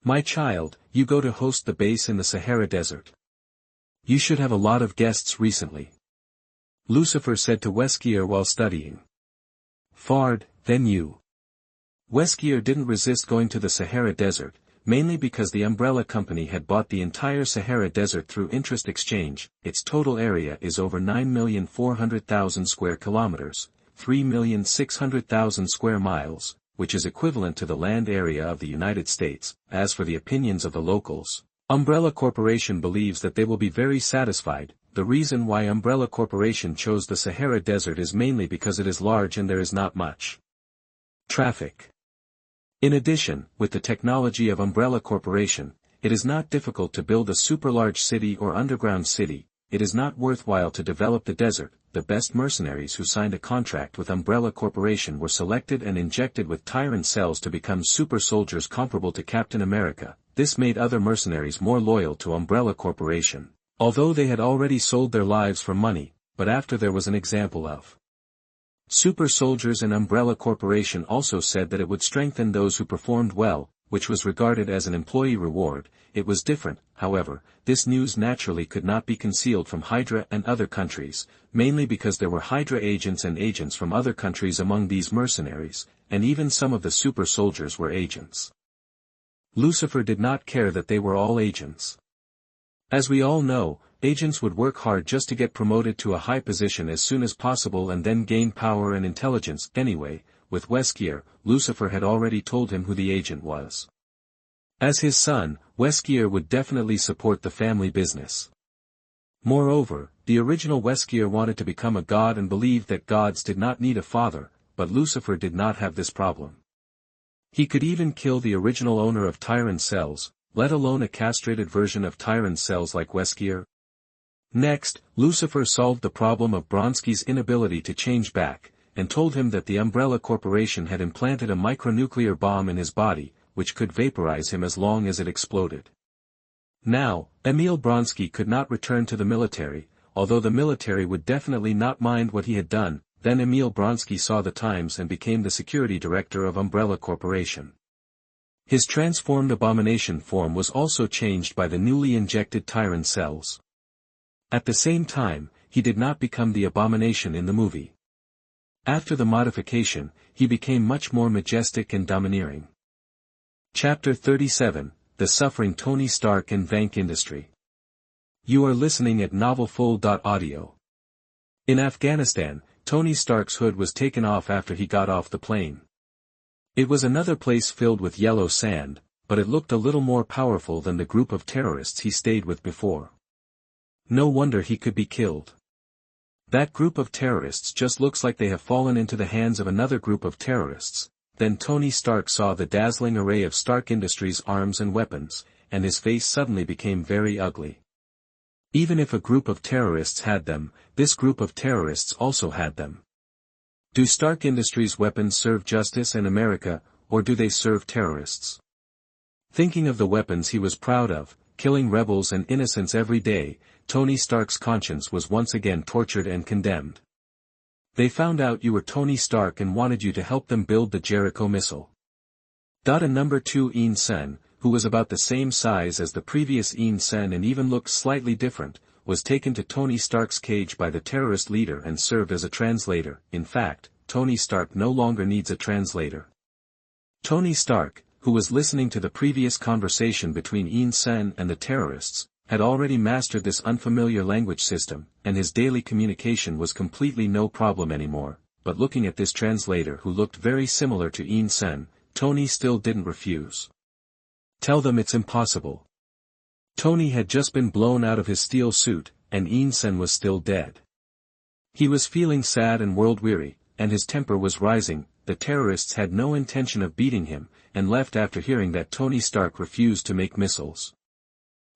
My child, you go to host the base in the Sahara Desert. You should have a lot of guests recently. Lucifer said to Wesker while studying. Fard, then you. Wesker didn't resist going to the Sahara Desert, mainly because the Umbrella Company had bought the entire Sahara Desert through interest exchange. Its total area is over 9,400,000 square kilometers, 3,600,000 square miles, which is equivalent to the land area of the United States. As for the opinions of the locals, Umbrella Corporation believes that they will be very satisfied. The reason why Umbrella Corporation chose the Sahara Desert is mainly because it is large and there is not much traffic. In addition, with the technology of Umbrella Corporation, it is not difficult to build a super large city or underground city. it is not worthwhile to develop the desert. The best mercenaries who signed a contract with Umbrella Corporation were selected and injected with Tyrant cells to become super soldiers comparable to Captain America. This made other mercenaries more loyal to Umbrella Corporation, although they had already sold their lives for money. But after there was an example of super soldiers, and Umbrella Corporation also said that it would strengthen those who performed well, which was regarded as an employee reward. It was different, however. This news naturally could not be concealed from Hydra and other countries, mainly because there were Hydra agents and agents from other countries among these mercenaries, and even some of the super soldiers were agents. Lucifer did not care that they were all agents. As we all know, agents would work hard just to get promoted to a high position as soon as possible and then gain power and intelligence. Anyway, with Wesker, Lucifer had already told him who the agent was. As his son, Wesker would definitely support the family business. Moreover, the original Wesker wanted to become a god and believed that gods did not need a father, but Lucifer did not have this problem. He could even kill the original owner of Tyrant cells, let alone a castrated version of Tyrant cells like Wesker. Next, Lucifer solved the problem of Bronski's inability to change back, and told him that the Umbrella Corporation had implanted a micronuclear bomb in his body, which could vaporize him as long as it exploded. Now, Emil Bronski could not return to the military, although the military would definitely not mind what he had done. Then Emil Bronski saw the times and became the security director of Umbrella Corporation. His transformed Abomination form was also changed by the newly injected Tyrant cells. At the same time, he did not become the Abomination in the movie. After the modification, he became much more majestic and domineering. Chapter 37, The Suffering Tony Stark and Vanke Industry. You are listening at NovelsMarvel. In Afghanistan, Tony Stark's hood was taken off after he got off the plane. It was another place filled with yellow sand, but it looked a little more powerful than the group of terrorists he stayed with before. No wonder he could be killed. That group of terrorists just looks like they have fallen into the hands of another group of terrorists. Then Tony Stark saw the dazzling array of Stark Industries arms and weapons, and his face suddenly became very ugly. Even if a group of terrorists had them, this group of terrorists also had them. Do Stark Industries weapons serve justice and America, or do they serve terrorists? Thinking of the weapons he was proud of, killing rebels and innocents every day, Tony Stark's conscience was once again tortured and condemned. They found out you were Tony Stark and wanted you to help them build the Jericho missile. A number 2 Een Sen, who was about the same size as the previous Een Sen and even looked slightly different, was taken to Tony Stark's cage by the terrorist leader and served as a translator. In fact, Tony Stark no longer needs a translator. Tony Stark, who was listening to the previous conversation between Een Sen and the terrorists, had already mastered this unfamiliar language system, and his daily communication was completely no problem anymore. But looking at this translator who looked very similar to Een Sen, Tony still didn't refuse. Tell them it's impossible. Tony had just been blown out of his steel suit, and Een Sen was still dead. He was feeling sad and world-weary, and his temper was rising. The terrorists had no intention of beating him, and left after hearing that Tony Stark refused to make missiles.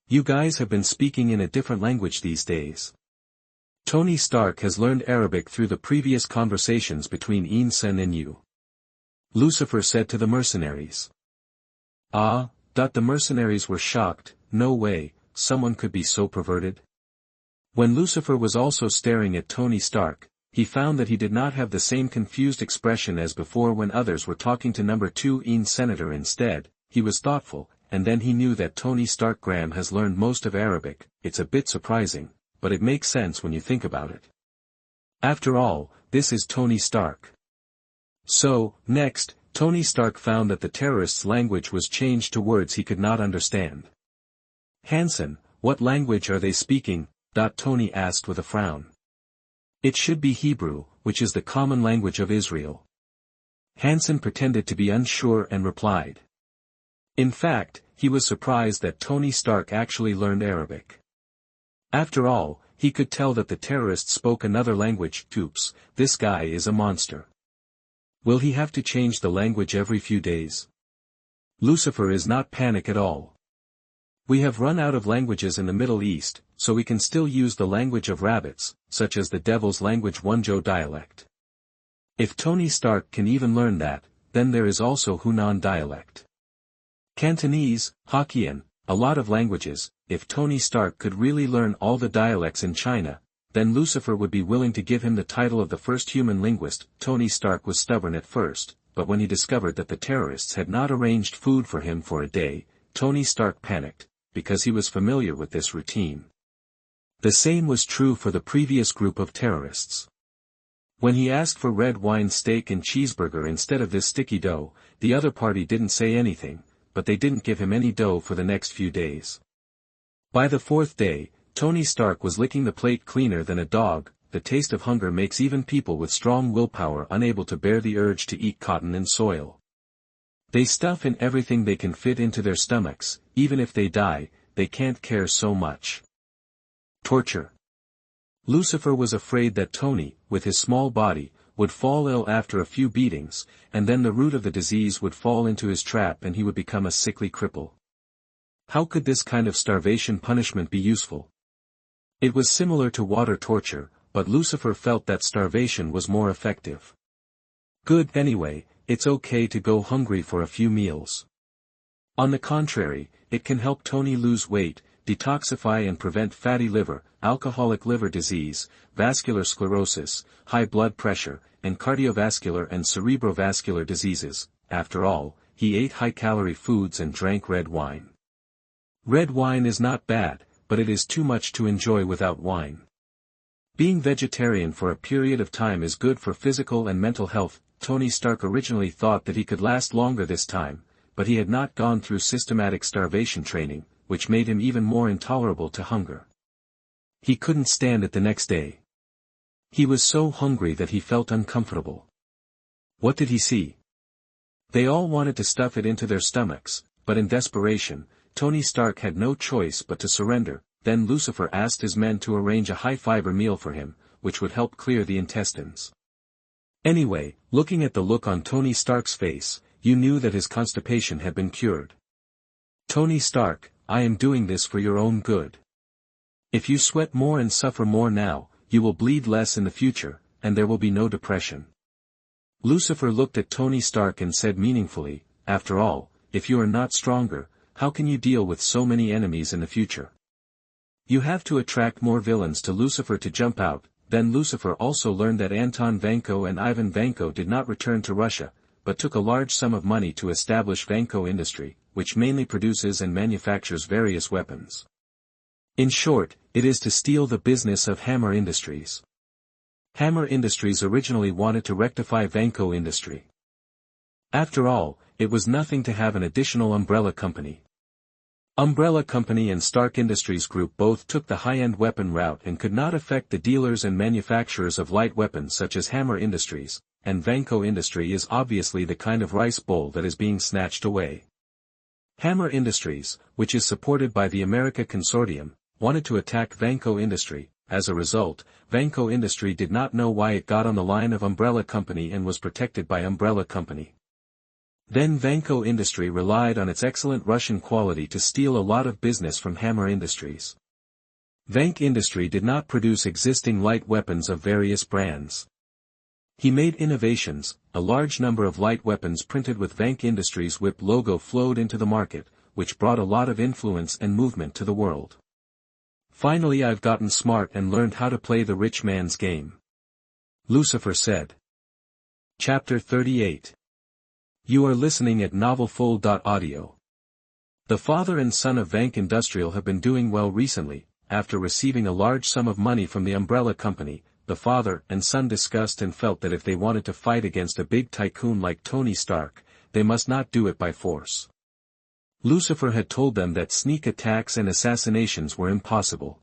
You guys have been speaking in a different language these days. Tony Stark has learned Arabic through the previous conversations between Een Sen and you. Lucifer said to the mercenaries. The mercenaries were shocked. No way, someone could be so perverted. When Lucifer was also staring at Tony Stark, he found that he did not have the same confused expression as before when others were talking to number 2 Een Senator instead. He was thoughtful, and then he knew that Tony Stark Graham has learned most of Arabic. It's a bit surprising, but it makes sense when you think about it. After all, this is Tony Stark. So, next, Tony Stark found that the terrorists' language was changed to words he could not understand. Hansen, what language are they speaking? Tony asked with a frown. It should be Hebrew, which is the common language of Israel. Hansen pretended to be unsure and replied. In fact, he was surprised that Tony Stark actually learned Arabic. After all, he could tell that the terrorists spoke another language. Oops, this guy is a monster. Will he have to change the language every few days? Lucifer is not panic at all. We have run out of languages in the Middle East, so we can still use the language of rabbits, such as the Devil's Language Wonjo dialect. If Tony Stark can even learn that, then there is also Hunan dialect. Cantonese, Hokkien, a lot of languages. If Tony Stark could really learn all the dialects in China, then Lucifer would be willing to give him the title of the first human linguist. Tony Stark was stubborn at first, but when he discovered that the terrorists had not arranged food for him for a day, Tony Stark panicked, because he was familiar with this routine. The same was true for the previous group of terrorists. When he asked for red wine steak and cheeseburger instead of this sticky dough, the other party didn't say anything, but they didn't give him any dough for the next few days. By the fourth day, Tony Stark was licking the plate cleaner than a dog. The taste of hunger makes even people with strong willpower unable to bear the urge to eat cotton and soil. They stuff in everything they can fit into their stomachs. Even if they die, they can't care so much. Torture. Lucifer was afraid that Tony, with his small body, would fall ill after a few beatings, and then the root of the disease would fall into his trap and he would become a sickly cripple. How could this kind of starvation punishment be useful? It was similar to water torture, but Lucifer felt that starvation was more effective. Good anyway, it's okay to go hungry for a few meals. On the contrary, it can help Tony lose weight, detoxify and prevent fatty liver, alcoholic liver disease, vascular sclerosis, high blood pressure, and cardiovascular and cerebrovascular diseases. After all, he ate high-calorie foods and drank red wine. Red wine is not bad, but it is too much to enjoy without wine. Being vegetarian for a period of time is good for physical and mental health. Tony Stark originally thought that he could last longer this time, but he had not gone through systematic starvation training, which made him even more intolerable to hunger. He couldn't stand it the next day. He was so hungry that he felt uncomfortable. What did he see? They all wanted to stuff it into their stomachs, but in desperation, Tony Stark had no choice but to surrender. Then Lucifer asked his men to arrange a high-fiber meal for him, which would help clear the intestines. Anyway, looking at the look on Tony Stark's face, you knew that his constipation had been cured. Tony Stark, I am doing this for your own good. If you sweat more and suffer more now, you will bleed less in the future, and there will be no depression. Lucifer looked at Tony Stark and said meaningfully, after all, if you are not stronger, how can you deal with so many enemies in the future? You have to attract more villains to Lucifer to jump out. Then Lucifer also learned that Anton Vanke and Ivan Vanke did not return to Russia, but took a large sum of money to establish Vanke Industry, which mainly produces and manufactures various weapons. In short, it is to steal the business of Hammer Industries. Hammer Industries originally wanted to rectify Vanke Industry. After all, it was nothing to have an additional umbrella company. Umbrella Company and Stark Industries Group both took the high-end weapon route and could not affect the dealers and manufacturers of light weapons such as Hammer Industries, and Vanke Industry is obviously the kind of rice bowl that is being snatched away. Hammer Industries, which is supported by the America Consortium, wanted to attack Vanke Industry. As a result, Vanke Industry did not know why it got on the line of Umbrella Company and was protected by Umbrella Company. Then Vanke Industry relied on its excellent Russian quality to steal a lot of business from Hammer Industries. Vanke Industry did not produce existing light weapons of various brands. He made innovations. A large number of light weapons printed with Vanke Industries' whip logo flowed into the market, which brought a lot of influence and movement to the world. Finally, I've gotten smart and learned how to play the rich man's game. Lucifer said. Chapter 38. You are listening at NovelsMarvel. The father and son of Vanke Industrial have been doing well recently. After receiving a large sum of money from the Umbrella Company, the father and son discussed and felt that if they wanted to fight against a big tycoon like Tony Stark, they must not do it by force. Lucifer had told them that sneak attacks and assassinations were impossible.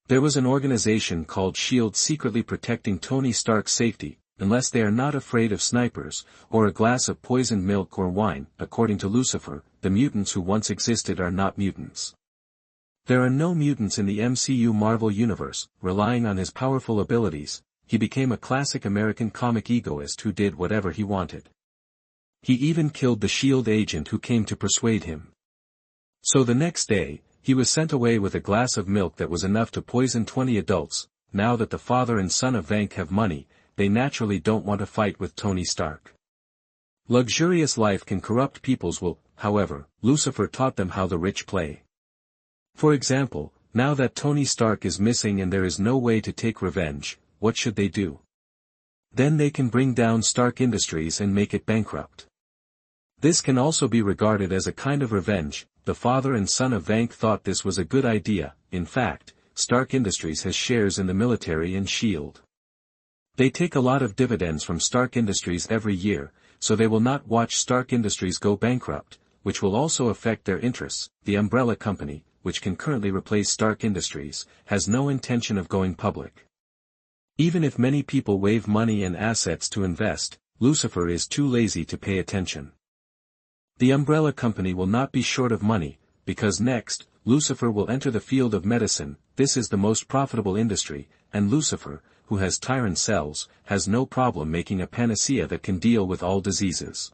There was an organization called S.H.I.E.L.D. secretly protecting Tony Stark's safety, unless they are not afraid of snipers, or a glass of poisoned milk or wine. According to Lucifer, the mutants who once existed are not mutants. There are no mutants in the MCU Marvel Universe. Relying on his powerful abilities, he became a classic American comic egoist who did whatever he wanted. He even killed the S.H.I.E.L.D. agent who came to persuade him. So the next day, he was sent away with a glass of milk that was enough to poison 20 adults. Now that the father and son of Vanke have money, they naturally don't want to fight with Tony Stark. Luxurious life can corrupt people's will, however, Lucifer taught them how the rich play. For example, now that Tony Stark is missing and there is no way to take revenge, what should they do? Then they can bring down Stark Industries and make it bankrupt. This can also be regarded as a kind of revenge. The father and son of Vanke thought this was a good idea. In fact, Stark Industries has shares in the military and S.H.I.E.L.D. They take a lot of dividends from Stark Industries every year, so they will not watch Stark Industries go bankrupt, which will also affect their interests. The umbrella company, which can currently replace Stark Industries, has no intention of going public. Even if many people wave money and assets to invest, Lucifer is too lazy to pay attention. The umbrella company will not be short of money, because next, Lucifer will enter the field of medicine. This is the most profitable industry, and Lucifer, who has tyrant cells, has no problem making a panacea that can deal with all diseases.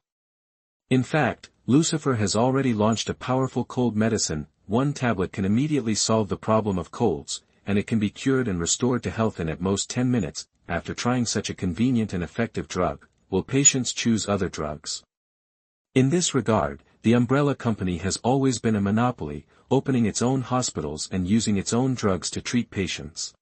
In fact, Lucifer has already launched a powerful cold medicine. One tablet can immediately solve the problem of colds, and it can be cured and restored to health in at most 10 minutes. After trying such a convenient and effective drug, will patients choose other drugs? In this regard, the umbrella company has always been a monopoly, opening its own hospitals and using its own drugs to treat patients.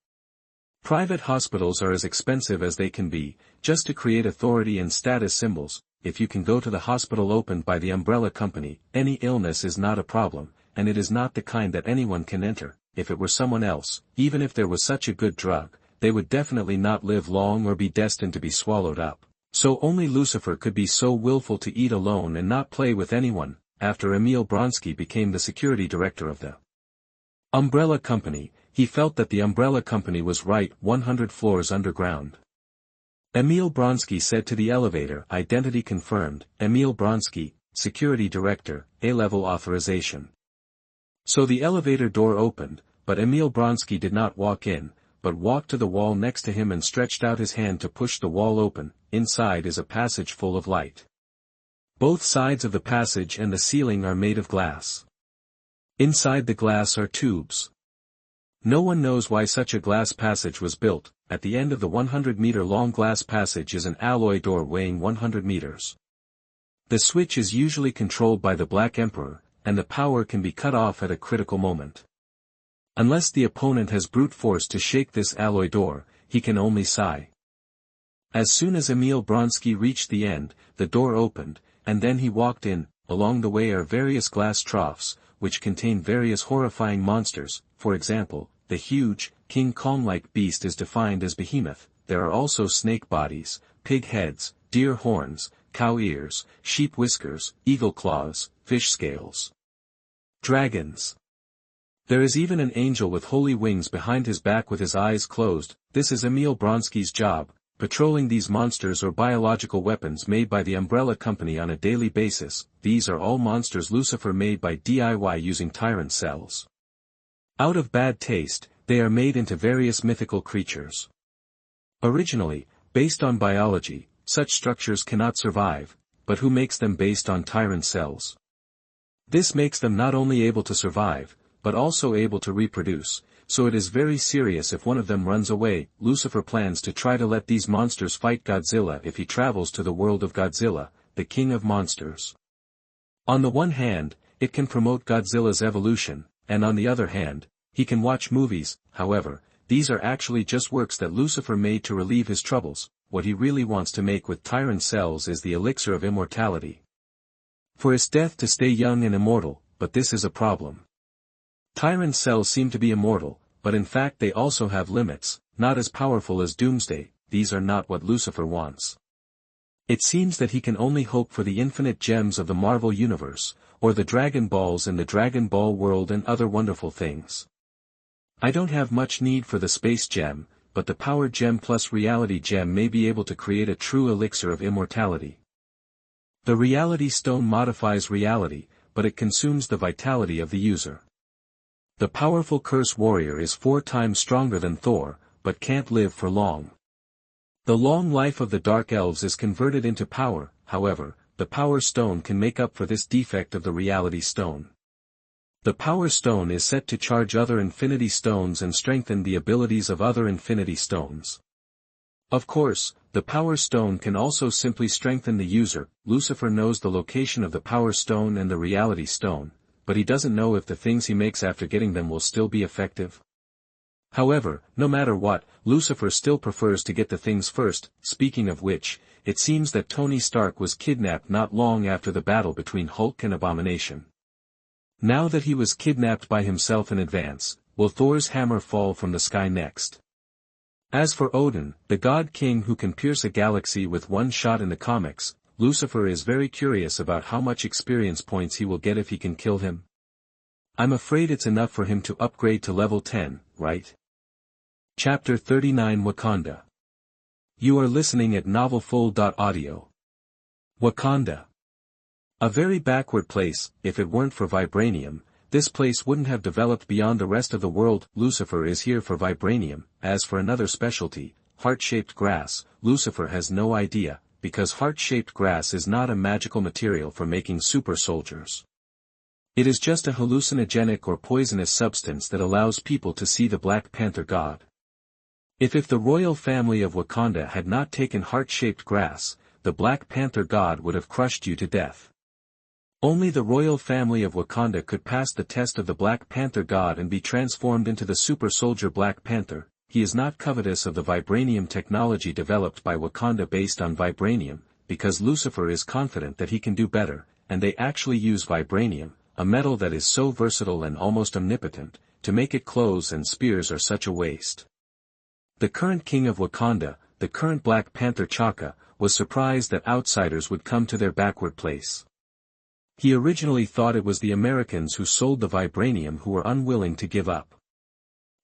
Private hospitals are as expensive as they can be, just to create authority and status symbols. If you can go to the hospital opened by the umbrella company, any illness is not a problem, and it is not the kind that anyone can enter. If it were someone else, even if there was such a good drug, they would definitely not live long or be destined to be swallowed up. So only Lucifer could be so willful to eat alone and not play with anyone. After Emil Blonsky became the security director of the umbrella company, he felt that the umbrella company was right 100 floors underground. Emil Blonsky said to the elevator, "Identity confirmed, Emil Blonsky, security director, A-level authorization." So the elevator door opened, but Emil Blonsky did not walk in, but walked to the wall next to him and stretched out his hand to push the wall open. Inside is a passage full of light. Both sides of the passage and the ceiling are made of glass. Inside the glass are tubes. No one knows why such a glass passage was built. At the end of the 100-meter-long glass passage is an alloy door weighing 100 meters. The switch is usually controlled by the Black Emperor, and the power can be cut off at a critical moment. Unless the opponent has brute force to shake this alloy door, he can only sigh. As soon as Emil Blonsky reached the end, the door opened, and then he walked in. Along the way are various glass troughs, which contain various horrifying monsters. For example, the huge, King Kong-like beast is defined as Behemoth. There are also snake bodies, pig heads, deer horns, cow ears, sheep whiskers, eagle claws, fish scales, dragons. There is even an angel with holy wings behind his back with his eyes closed. This is Emil Blonsky's job, patrolling these monsters or biological weapons made by the umbrella company on a daily basis. These are all monsters Lucifer made by DIY using tyrant cells. Out of bad taste, they are made into various mythical creatures. Originally, based on biology, such structures cannot survive, but who makes them based on tyrant cells? This makes them not only able to survive, but also able to reproduce, so it is very serious if one of them runs away. Lucifer plans to try to let these monsters fight Godzilla if he travels to the world of Godzilla, the king of monsters. On the one hand, it can promote Godzilla's evolution, and on the other hand, he can watch movies. However, these are actually just works that Lucifer made to relieve his troubles. What he really wants to make with tyrant cells is the elixir of immortality. For his death to stay young and immortal, but this is a problem. Tyrant cells seem to be immortal, but in fact they also have limits, not as powerful as Doomsday. These are not what Lucifer wants. It seems that he can only hope for the infinite gems of the Marvel Universe, or the Dragon Balls in the Dragon Ball world and other wonderful things. I don't have much need for the Space Gem, but the Power Gem plus Reality Gem may be able to create a true elixir of immortality. The Reality Stone modifies reality, but it consumes the vitality of the user. The powerful Curse Warrior is 4 times stronger than Thor, but can't live for long. The long life of the Dark Elves is converted into power. However, the Power Stone can make up for this defect of the Reality Stone. The Power Stone is set to charge other Infinity Stones and strengthen the abilities of other Infinity Stones. Of course, the Power Stone can also simply strengthen the user. Lucifer knows the location of the Power Stone and the Reality Stone, but he doesn't know if the things he makes after getting them will still be effective. However, no matter what, Lucifer still prefers to get the things first. Speaking of which, it seems that Tony Stark was kidnapped not long after the battle between Hulk and Abomination. Now that he was kidnapped by himself in advance, will Thor's hammer fall from the sky next? As for Odin, the God King who can pierce a galaxy with one shot in the comics, Lucifer is very curious about how much experience points he will get if he can kill him. I'm afraid it's enough for him to upgrade to level 10, right? Chapter 39 Wakanda. You are listening at NovelsMarvel. Wakanda. A very backward place. If it weren't for vibranium, this place wouldn't have developed beyond the rest of the world. Lucifer is here for vibranium. As for another specialty, heart-shaped grass, Lucifer has no idea, because heart-shaped grass is not a magical material for making super soldiers. It is just a hallucinogenic or poisonous substance that allows people to see the Black Panther god. If the royal family of Wakanda had not taken heart-shaped grass, the Black Panther god would have crushed you to death. Only the royal family of Wakanda could pass the test of the Black Panther god and be transformed into the super soldier Black Panther. He is not covetous of the vibranium technology developed by Wakanda based on vibranium, because Lucifer is confident that he can do better, and they actually use vibranium, a metal that is so versatile and almost omnipotent. To make it clothes and spears are such a waste. The current king of Wakanda, the current Black Panther T'Chaka, was surprised that outsiders would come to their backward place. He originally thought it was the Americans who sold the vibranium who were unwilling to give up.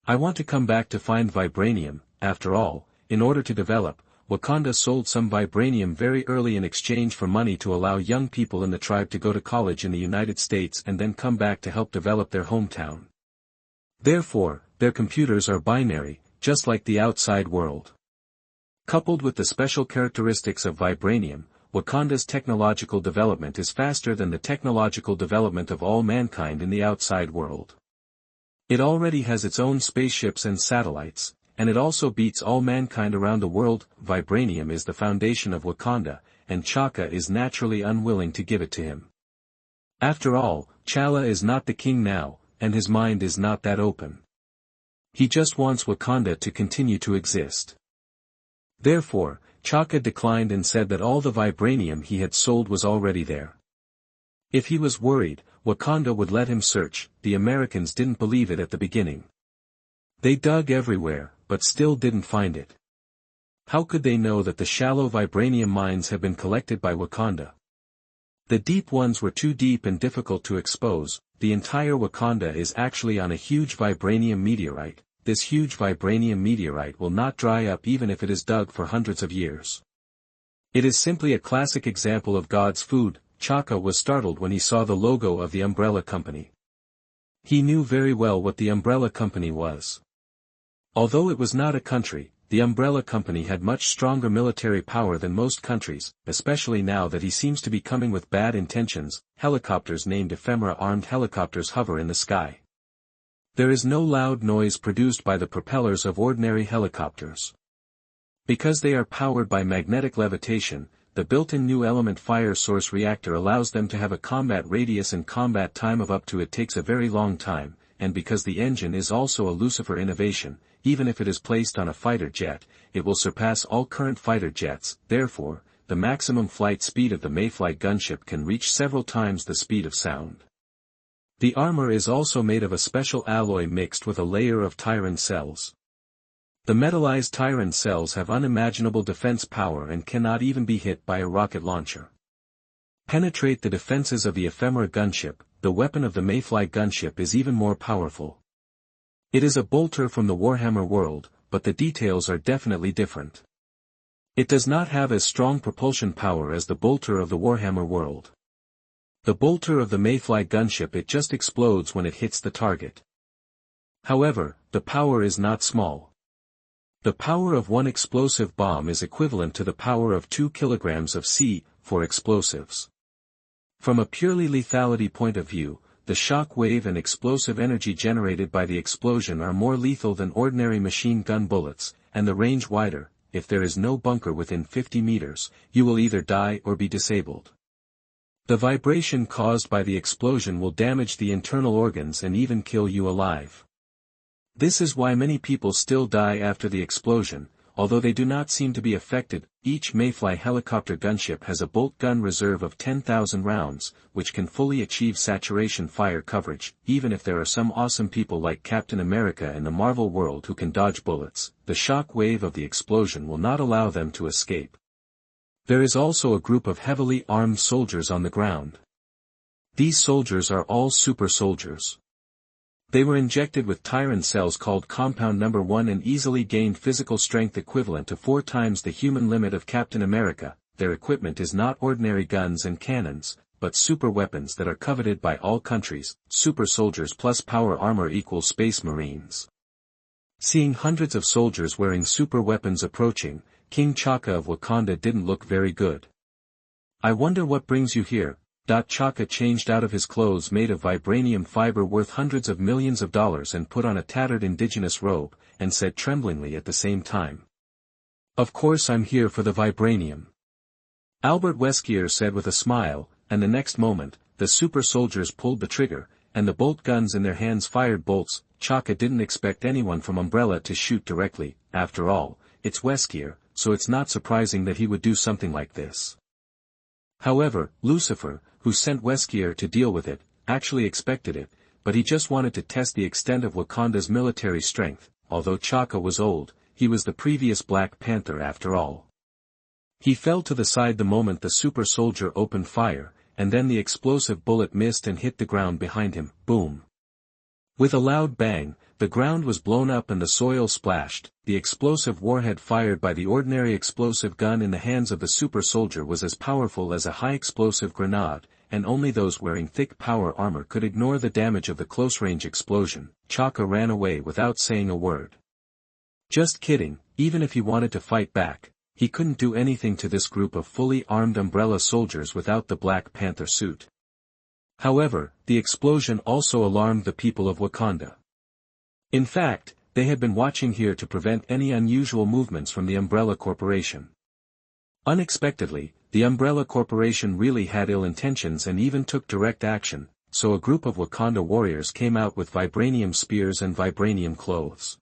I want to come back to find vibranium. After all, in order to develop, Wakanda sold some vibranium very early in exchange for money to allow young people in the tribe to go to college in the United States and then come back to help develop their hometown. Therefore, their computers are binary, just like the outside world. Coupled with the special characteristics of vibranium, Wakanda's technological development is faster than the technological development of all mankind in the outside world. It already has its own spaceships and satellites, and it also beats all mankind around the world. Vibranium is the foundation of Wakanda, and T'Chaka is naturally unwilling to give it to him. After all, T'Challa is not the king now, and his mind is not that open. He just wants Wakanda to continue to exist. Therefore, T'Chaka declined and said that all the vibranium he had sold was already there. If he was worried, Wakanda would let him search. The Americans didn't believe it at the beginning. They dug everywhere, but still didn't find it. How could they know that the shallow vibranium mines have been collected by Wakanda? The deep ones were too deep and difficult to expose. The entire Wakanda is actually on a huge vibranium meteorite. This huge vibranium meteorite will not dry up even if it is dug for hundreds of years. It is simply a classic example of God's food. T'Chaka was startled when he saw the logo of the Umbrella Company. He knew very well what the Umbrella Company was. Although it was not a country, the Umbrella Company had much stronger military power than most countries, especially now that he seems to be coming with bad intentions. Helicopters named Ephemera armed helicopters hover in the sky. There is no loud noise produced by the propellers of ordinary helicopters. Because they are powered by magnetic levitation, the built-in new element fire source reactor allows them to have a combat radius and combat time of up to it takes a very long time, and because the engine is also a Lucifer innovation, even if it is placed on a fighter jet, it will surpass all current fighter jets. Therefore, the maximum flight speed of the Mayflight gunship can reach several times the speed of sound. The armor is also made of a special alloy mixed with a layer of Tyron cells. The metallized Tyron cells have unimaginable defense power and cannot even be hit by a rocket launcher. Penetrate the defenses of the Ephemera gunship. The weapon of the Mayfly gunship is even more powerful. It is a bolter from the Warhammer world, but the details are definitely different. It does not have as strong propulsion power as the bolter of the Warhammer world. The bolter of the Mayfly gunship it just explodes when it hits the target. However, the power is not small. The power of one explosive bomb is equivalent to the power of 2 kilograms of C4 explosives. From a purely lethality point of view, the shock wave and explosive energy generated by the explosion are more lethal than ordinary machine gun bullets, and the range wider. If there is no bunker within 50 meters, you will either die or be disabled. The vibration caused by the explosion will damage the internal organs and even kill you alive. This is why many people still die after the explosion, although they do not seem to be affected. Each Mayfly helicopter gunship has a bolt gun reserve of 10,000 rounds, which can fully achieve saturation fire coverage. Even if there are some awesome people like Captain America in the Marvel world who can dodge bullets, the shock wave of the explosion will not allow them to escape. There is also a group of heavily armed soldiers on the ground. These soldiers are all super soldiers. They were injected with Tyron cells called Compound Number 1 and easily gained physical strength equivalent to 4 times the human limit of Captain America. Their equipment is not ordinary guns and cannons, but super weapons that are coveted by all countries. Super soldiers plus power armor equals Space Marines. Seeing hundreds of soldiers wearing super weapons approaching, King T'Chaka of Wakanda didn't look very good. "I wonder what brings you here." T'Chaka changed out of his clothes made of vibranium fiber worth hundreds of millions of dollars and put on a tattered indigenous robe, and said tremblingly at the same time, "Of course I'm here for the vibranium." Albert Wesker said with a smile, and the next moment, the super soldiers pulled the trigger, and the bolt guns in their hands fired bolts. T'Chaka didn't expect anyone from Umbrella to shoot directly. After all, it's Wesker, so it's not surprising that he would do something like this. However, Lucifer, who sent Wesker to deal with it, actually expected it, but he just wanted to test the extent of Wakanda's military strength. Although T'Chaka was old, he was the previous Black Panther after all. He fell to the side the moment the super soldier opened fire, and then the explosive bullet missed and hit the ground behind him. Boom! With a loud bang, the ground was blown up and the soil splashed. The explosive warhead fired by the ordinary explosive gun in the hands of the super soldier was as powerful as a high-explosive grenade, and only those wearing thick power armor could ignore the damage of the close-range explosion. T'Chaka ran away without saying a word. Just kidding, even if he wanted to fight back, he couldn't do anything to this group of fully armed Umbrella soldiers without the Black Panther suit. However, the explosion also alarmed the people of Wakanda. In fact, they had been watching here to prevent any unusual movements from the Umbrella Corporation. Unexpectedly, the Umbrella Corporation really had ill intentions and even took direct action, so a group of Wakanda warriors came out with vibranium spears and vibranium clothes.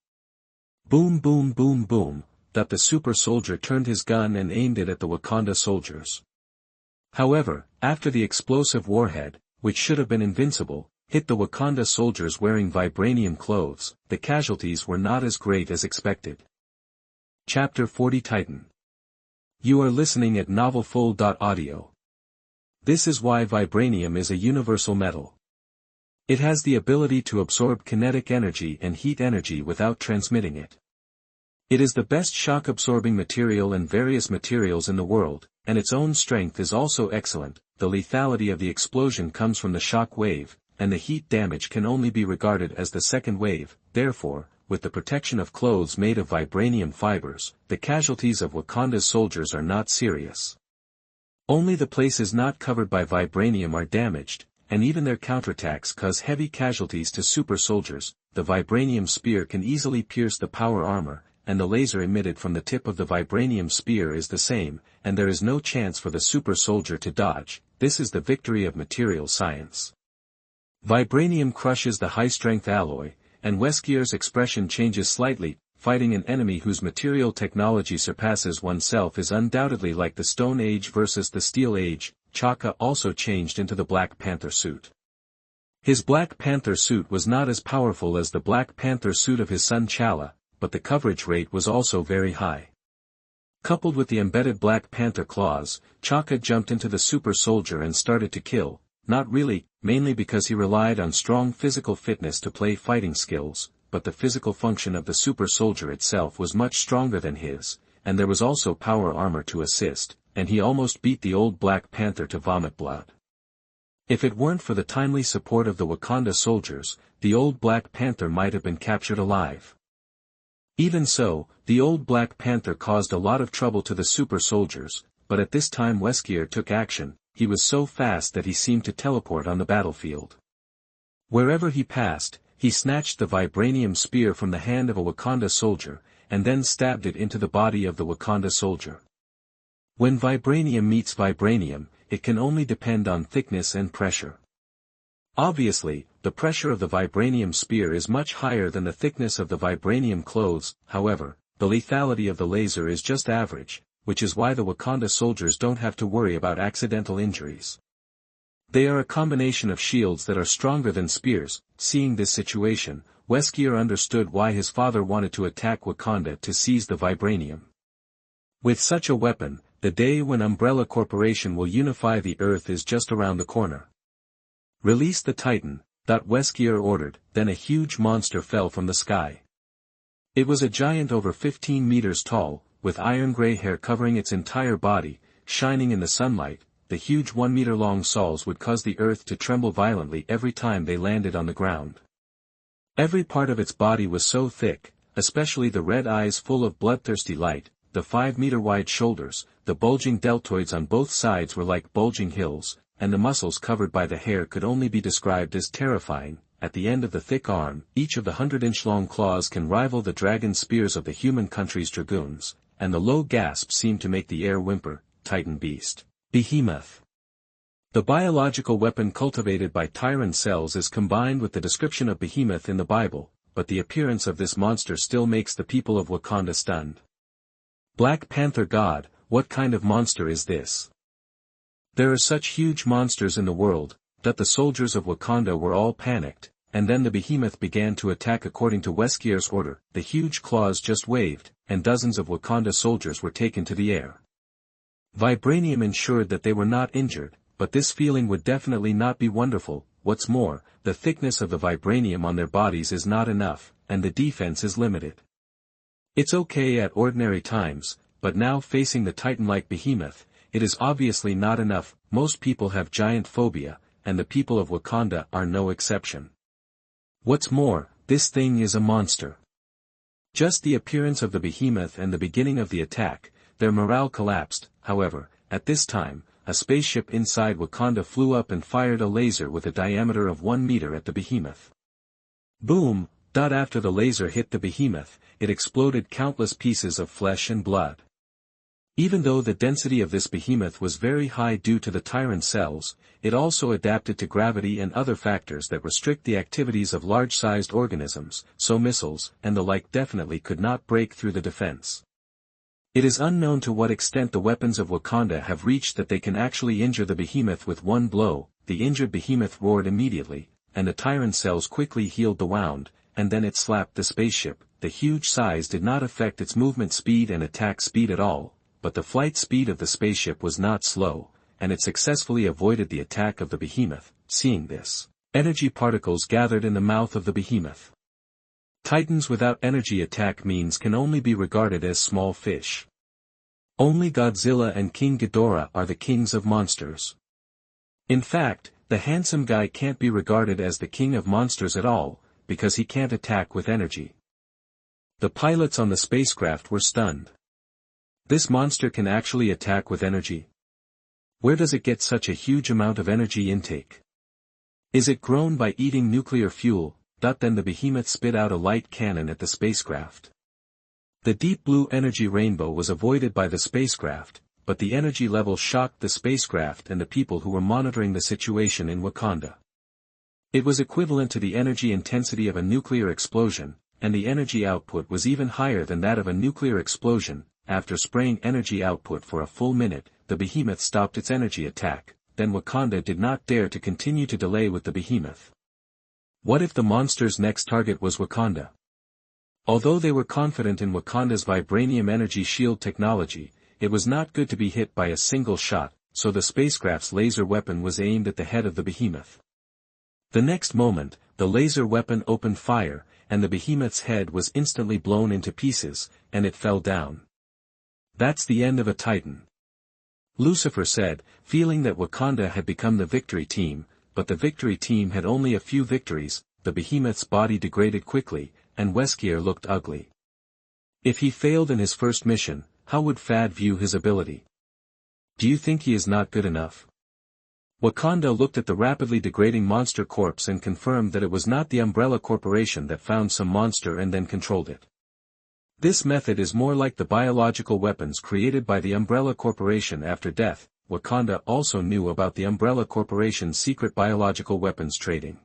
Boom boom boom boom, that the super soldier turned his gun and aimed it at the Wakanda soldiers. However, after the explosive warhead, which should have been invincible, hit the Wakanda soldiers wearing vibranium clothes, the casualties were not as great as expected. Chapter 40 Titan. You are listening at NovelsMarvel.audio. This is why vibranium is a universal metal. It has the ability to absorb kinetic energy and heat energy without transmitting it. It is the best shock-absorbing material and various materials in the world, and its own strength is also excellent. The lethality of the explosion comes from the shock wave, and the heat damage can only be regarded as the second wave. Therefore, with the protection of clothes made of vibranium fibers, the casualties of Wakanda's soldiers are not serious. Only the places not covered by vibranium are damaged, and even their counterattacks cause heavy casualties to super soldiers. The vibranium spear can easily pierce the power armor, and the laser emitted from the tip of the vibranium spear is the same, and there is no chance for the super soldier to dodge. This is the victory of material science. Vibranium crushes the high-strength alloy, and Wesker's expression changes slightly. Fighting an enemy whose material technology surpasses oneself is undoubtedly like the Stone Age versus the Steel Age. T'Chaka also changed into the Black Panther suit. His Black Panther suit was not as powerful as the Black Panther suit of his son T'Challa, but the coverage rate was also very high. Coupled with the embedded Black Panther claws, T'Chaka jumped into the super soldier and started to kill. Not really, mainly because he relied on strong physical fitness to play fighting skills, but the physical function of the super soldier itself was much stronger than his, and there was also power armor to assist, and he almost beat the old Black Panther to vomit blood. If it weren't for the timely support of the Wakanda soldiers, the old Black Panther might have been captured alive. Even so, the old Black Panther caused a lot of trouble to the super soldiers, but at this time Wesker took action. He was so fast that he seemed to teleport on the battlefield. Wherever he passed, he snatched the vibranium spear from the hand of a Wakanda soldier, and then stabbed it into the body of the Wakanda soldier. When vibranium meets vibranium, it can only depend on thickness and pressure. Obviously, the pressure of the vibranium spear is much higher than the thickness of the vibranium clothes. However, the lethality of the laser is just average, which is why the Wakanda soldiers don't have to worry about accidental injuries. They are a combination of shields that are stronger than spears. Seeing this situation, Wesker understood why his father wanted to attack Wakanda to seize the vibranium. With such a weapon, the day when Umbrella Corporation will unify the Earth is just around the corner. Release the Titan, Wesker ordered. Then a huge monster fell from the sky. It was a giant over 15 meters tall, with iron-gray hair covering its entire body, shining in the sunlight. The huge 1-meter-long saws would cause the earth to tremble violently every time they landed on the ground. Every part of its body was so thick, especially the red eyes full of bloodthirsty light, the 5-meter-wide shoulders, the bulging deltoids on both sides were like bulging hills, and the muscles covered by the hair could only be described as terrifying. At the end of the thick arm, each of the 100-inch-long claws can rival the dragon spears of the human country's dragoons, and the low gasps seem to make the air whimper. Titan Beast. Behemoth. The biological weapon cultivated by Tyran cells is combined with the description of Behemoth in the Bible, but the appearance of this monster still makes the people of Wakanda stunned. Black Panther God, what kind of monster is this? There are such huge monsters in the world, that the soldiers of Wakanda were all panicked, and then the Behemoth began to attack according to Wesker's order. The huge claws just waved, and dozens of Wakanda soldiers were taken to the air. Vibranium ensured that they were not injured, but this feeling would definitely not be wonderful. What's more, the thickness of the vibranium on their bodies is not enough, and the defense is limited. It's okay at ordinary times, but now facing the Titan-like Behemoth, it is obviously not enough. Most people have giant phobia, and the people of Wakanda are no exception. What's more, this thing is a monster. Just the appearance of the Behemoth and the beginning of the attack, their morale collapsed. However, at this time, a spaceship inside Wakanda flew up and fired a laser with a diameter of 1 meter at the Behemoth. Boom! After the laser hit the Behemoth, it exploded countless pieces of flesh and blood. Even though the density of this Behemoth was very high due to the Tyran cells, it also adapted to gravity and other factors that restrict the activities of large-sized organisms, so missiles and the like definitely could not break through the defense. It is unknown to what extent the weapons of Wakanda have reached that they can actually injure the Behemoth with one blow. The injured Behemoth roared immediately, and the Tyran cells quickly healed the wound, and then it slapped the spaceship. The huge size did not affect its movement speed and attack speed at all, but the flight speed of the spaceship was not slow, and it successfully avoided the attack of the Behemoth. Seeing this, energy particles gathered in the mouth of the Behemoth. Titans without energy attack means can only be regarded as small fish. Only Godzilla and King Ghidorah are the kings of monsters. In fact, the handsome guy can't be regarded as the king of monsters at all, because he can't attack with energy. The pilots on the spacecraft were stunned. This monster can actually attack with energy? Where does it get such a huge amount of energy intake? Is it grown by eating nuclear fuel? Then the Behemoth spit out a light cannon at the spacecraft. The deep blue energy rainbow was avoided by the spacecraft, but the energy level shocked the spacecraft and the people who were monitoring the situation in Wakanda. It was equivalent to the energy intensity of a nuclear explosion, and the energy output was even higher than that of a nuclear explosion. After spraying energy output for a full minute, the Behemoth stopped its energy attack. Then Wakanda did not dare to continue to delay with the Behemoth. What if the monster's next target was Wakanda? Although they were confident in Wakanda's vibranium energy shield technology, it was not good to be hit by a single shot, so the spacecraft's laser weapon was aimed at the head of the Behemoth. The next moment, the laser weapon opened fire, and the Behemoth's head was instantly blown into pieces, and it fell down. That's the end of a Titan. Lucifer said, feeling that Wakanda had become the victory team, but the victory team had only a few victories. The Behemoth's body degraded quickly, and Wesker looked ugly. If he failed in his first mission, how would Fad view his ability? Do you think he is not good enough? Wakanda looked at the rapidly degrading monster corpse and confirmed that it was not the Umbrella Corporation that found some monster and then controlled it. This method is more like the biological weapons created by the Umbrella Corporation after death. Wakanda also knew about the Umbrella Corporation's secret biological weapons trading.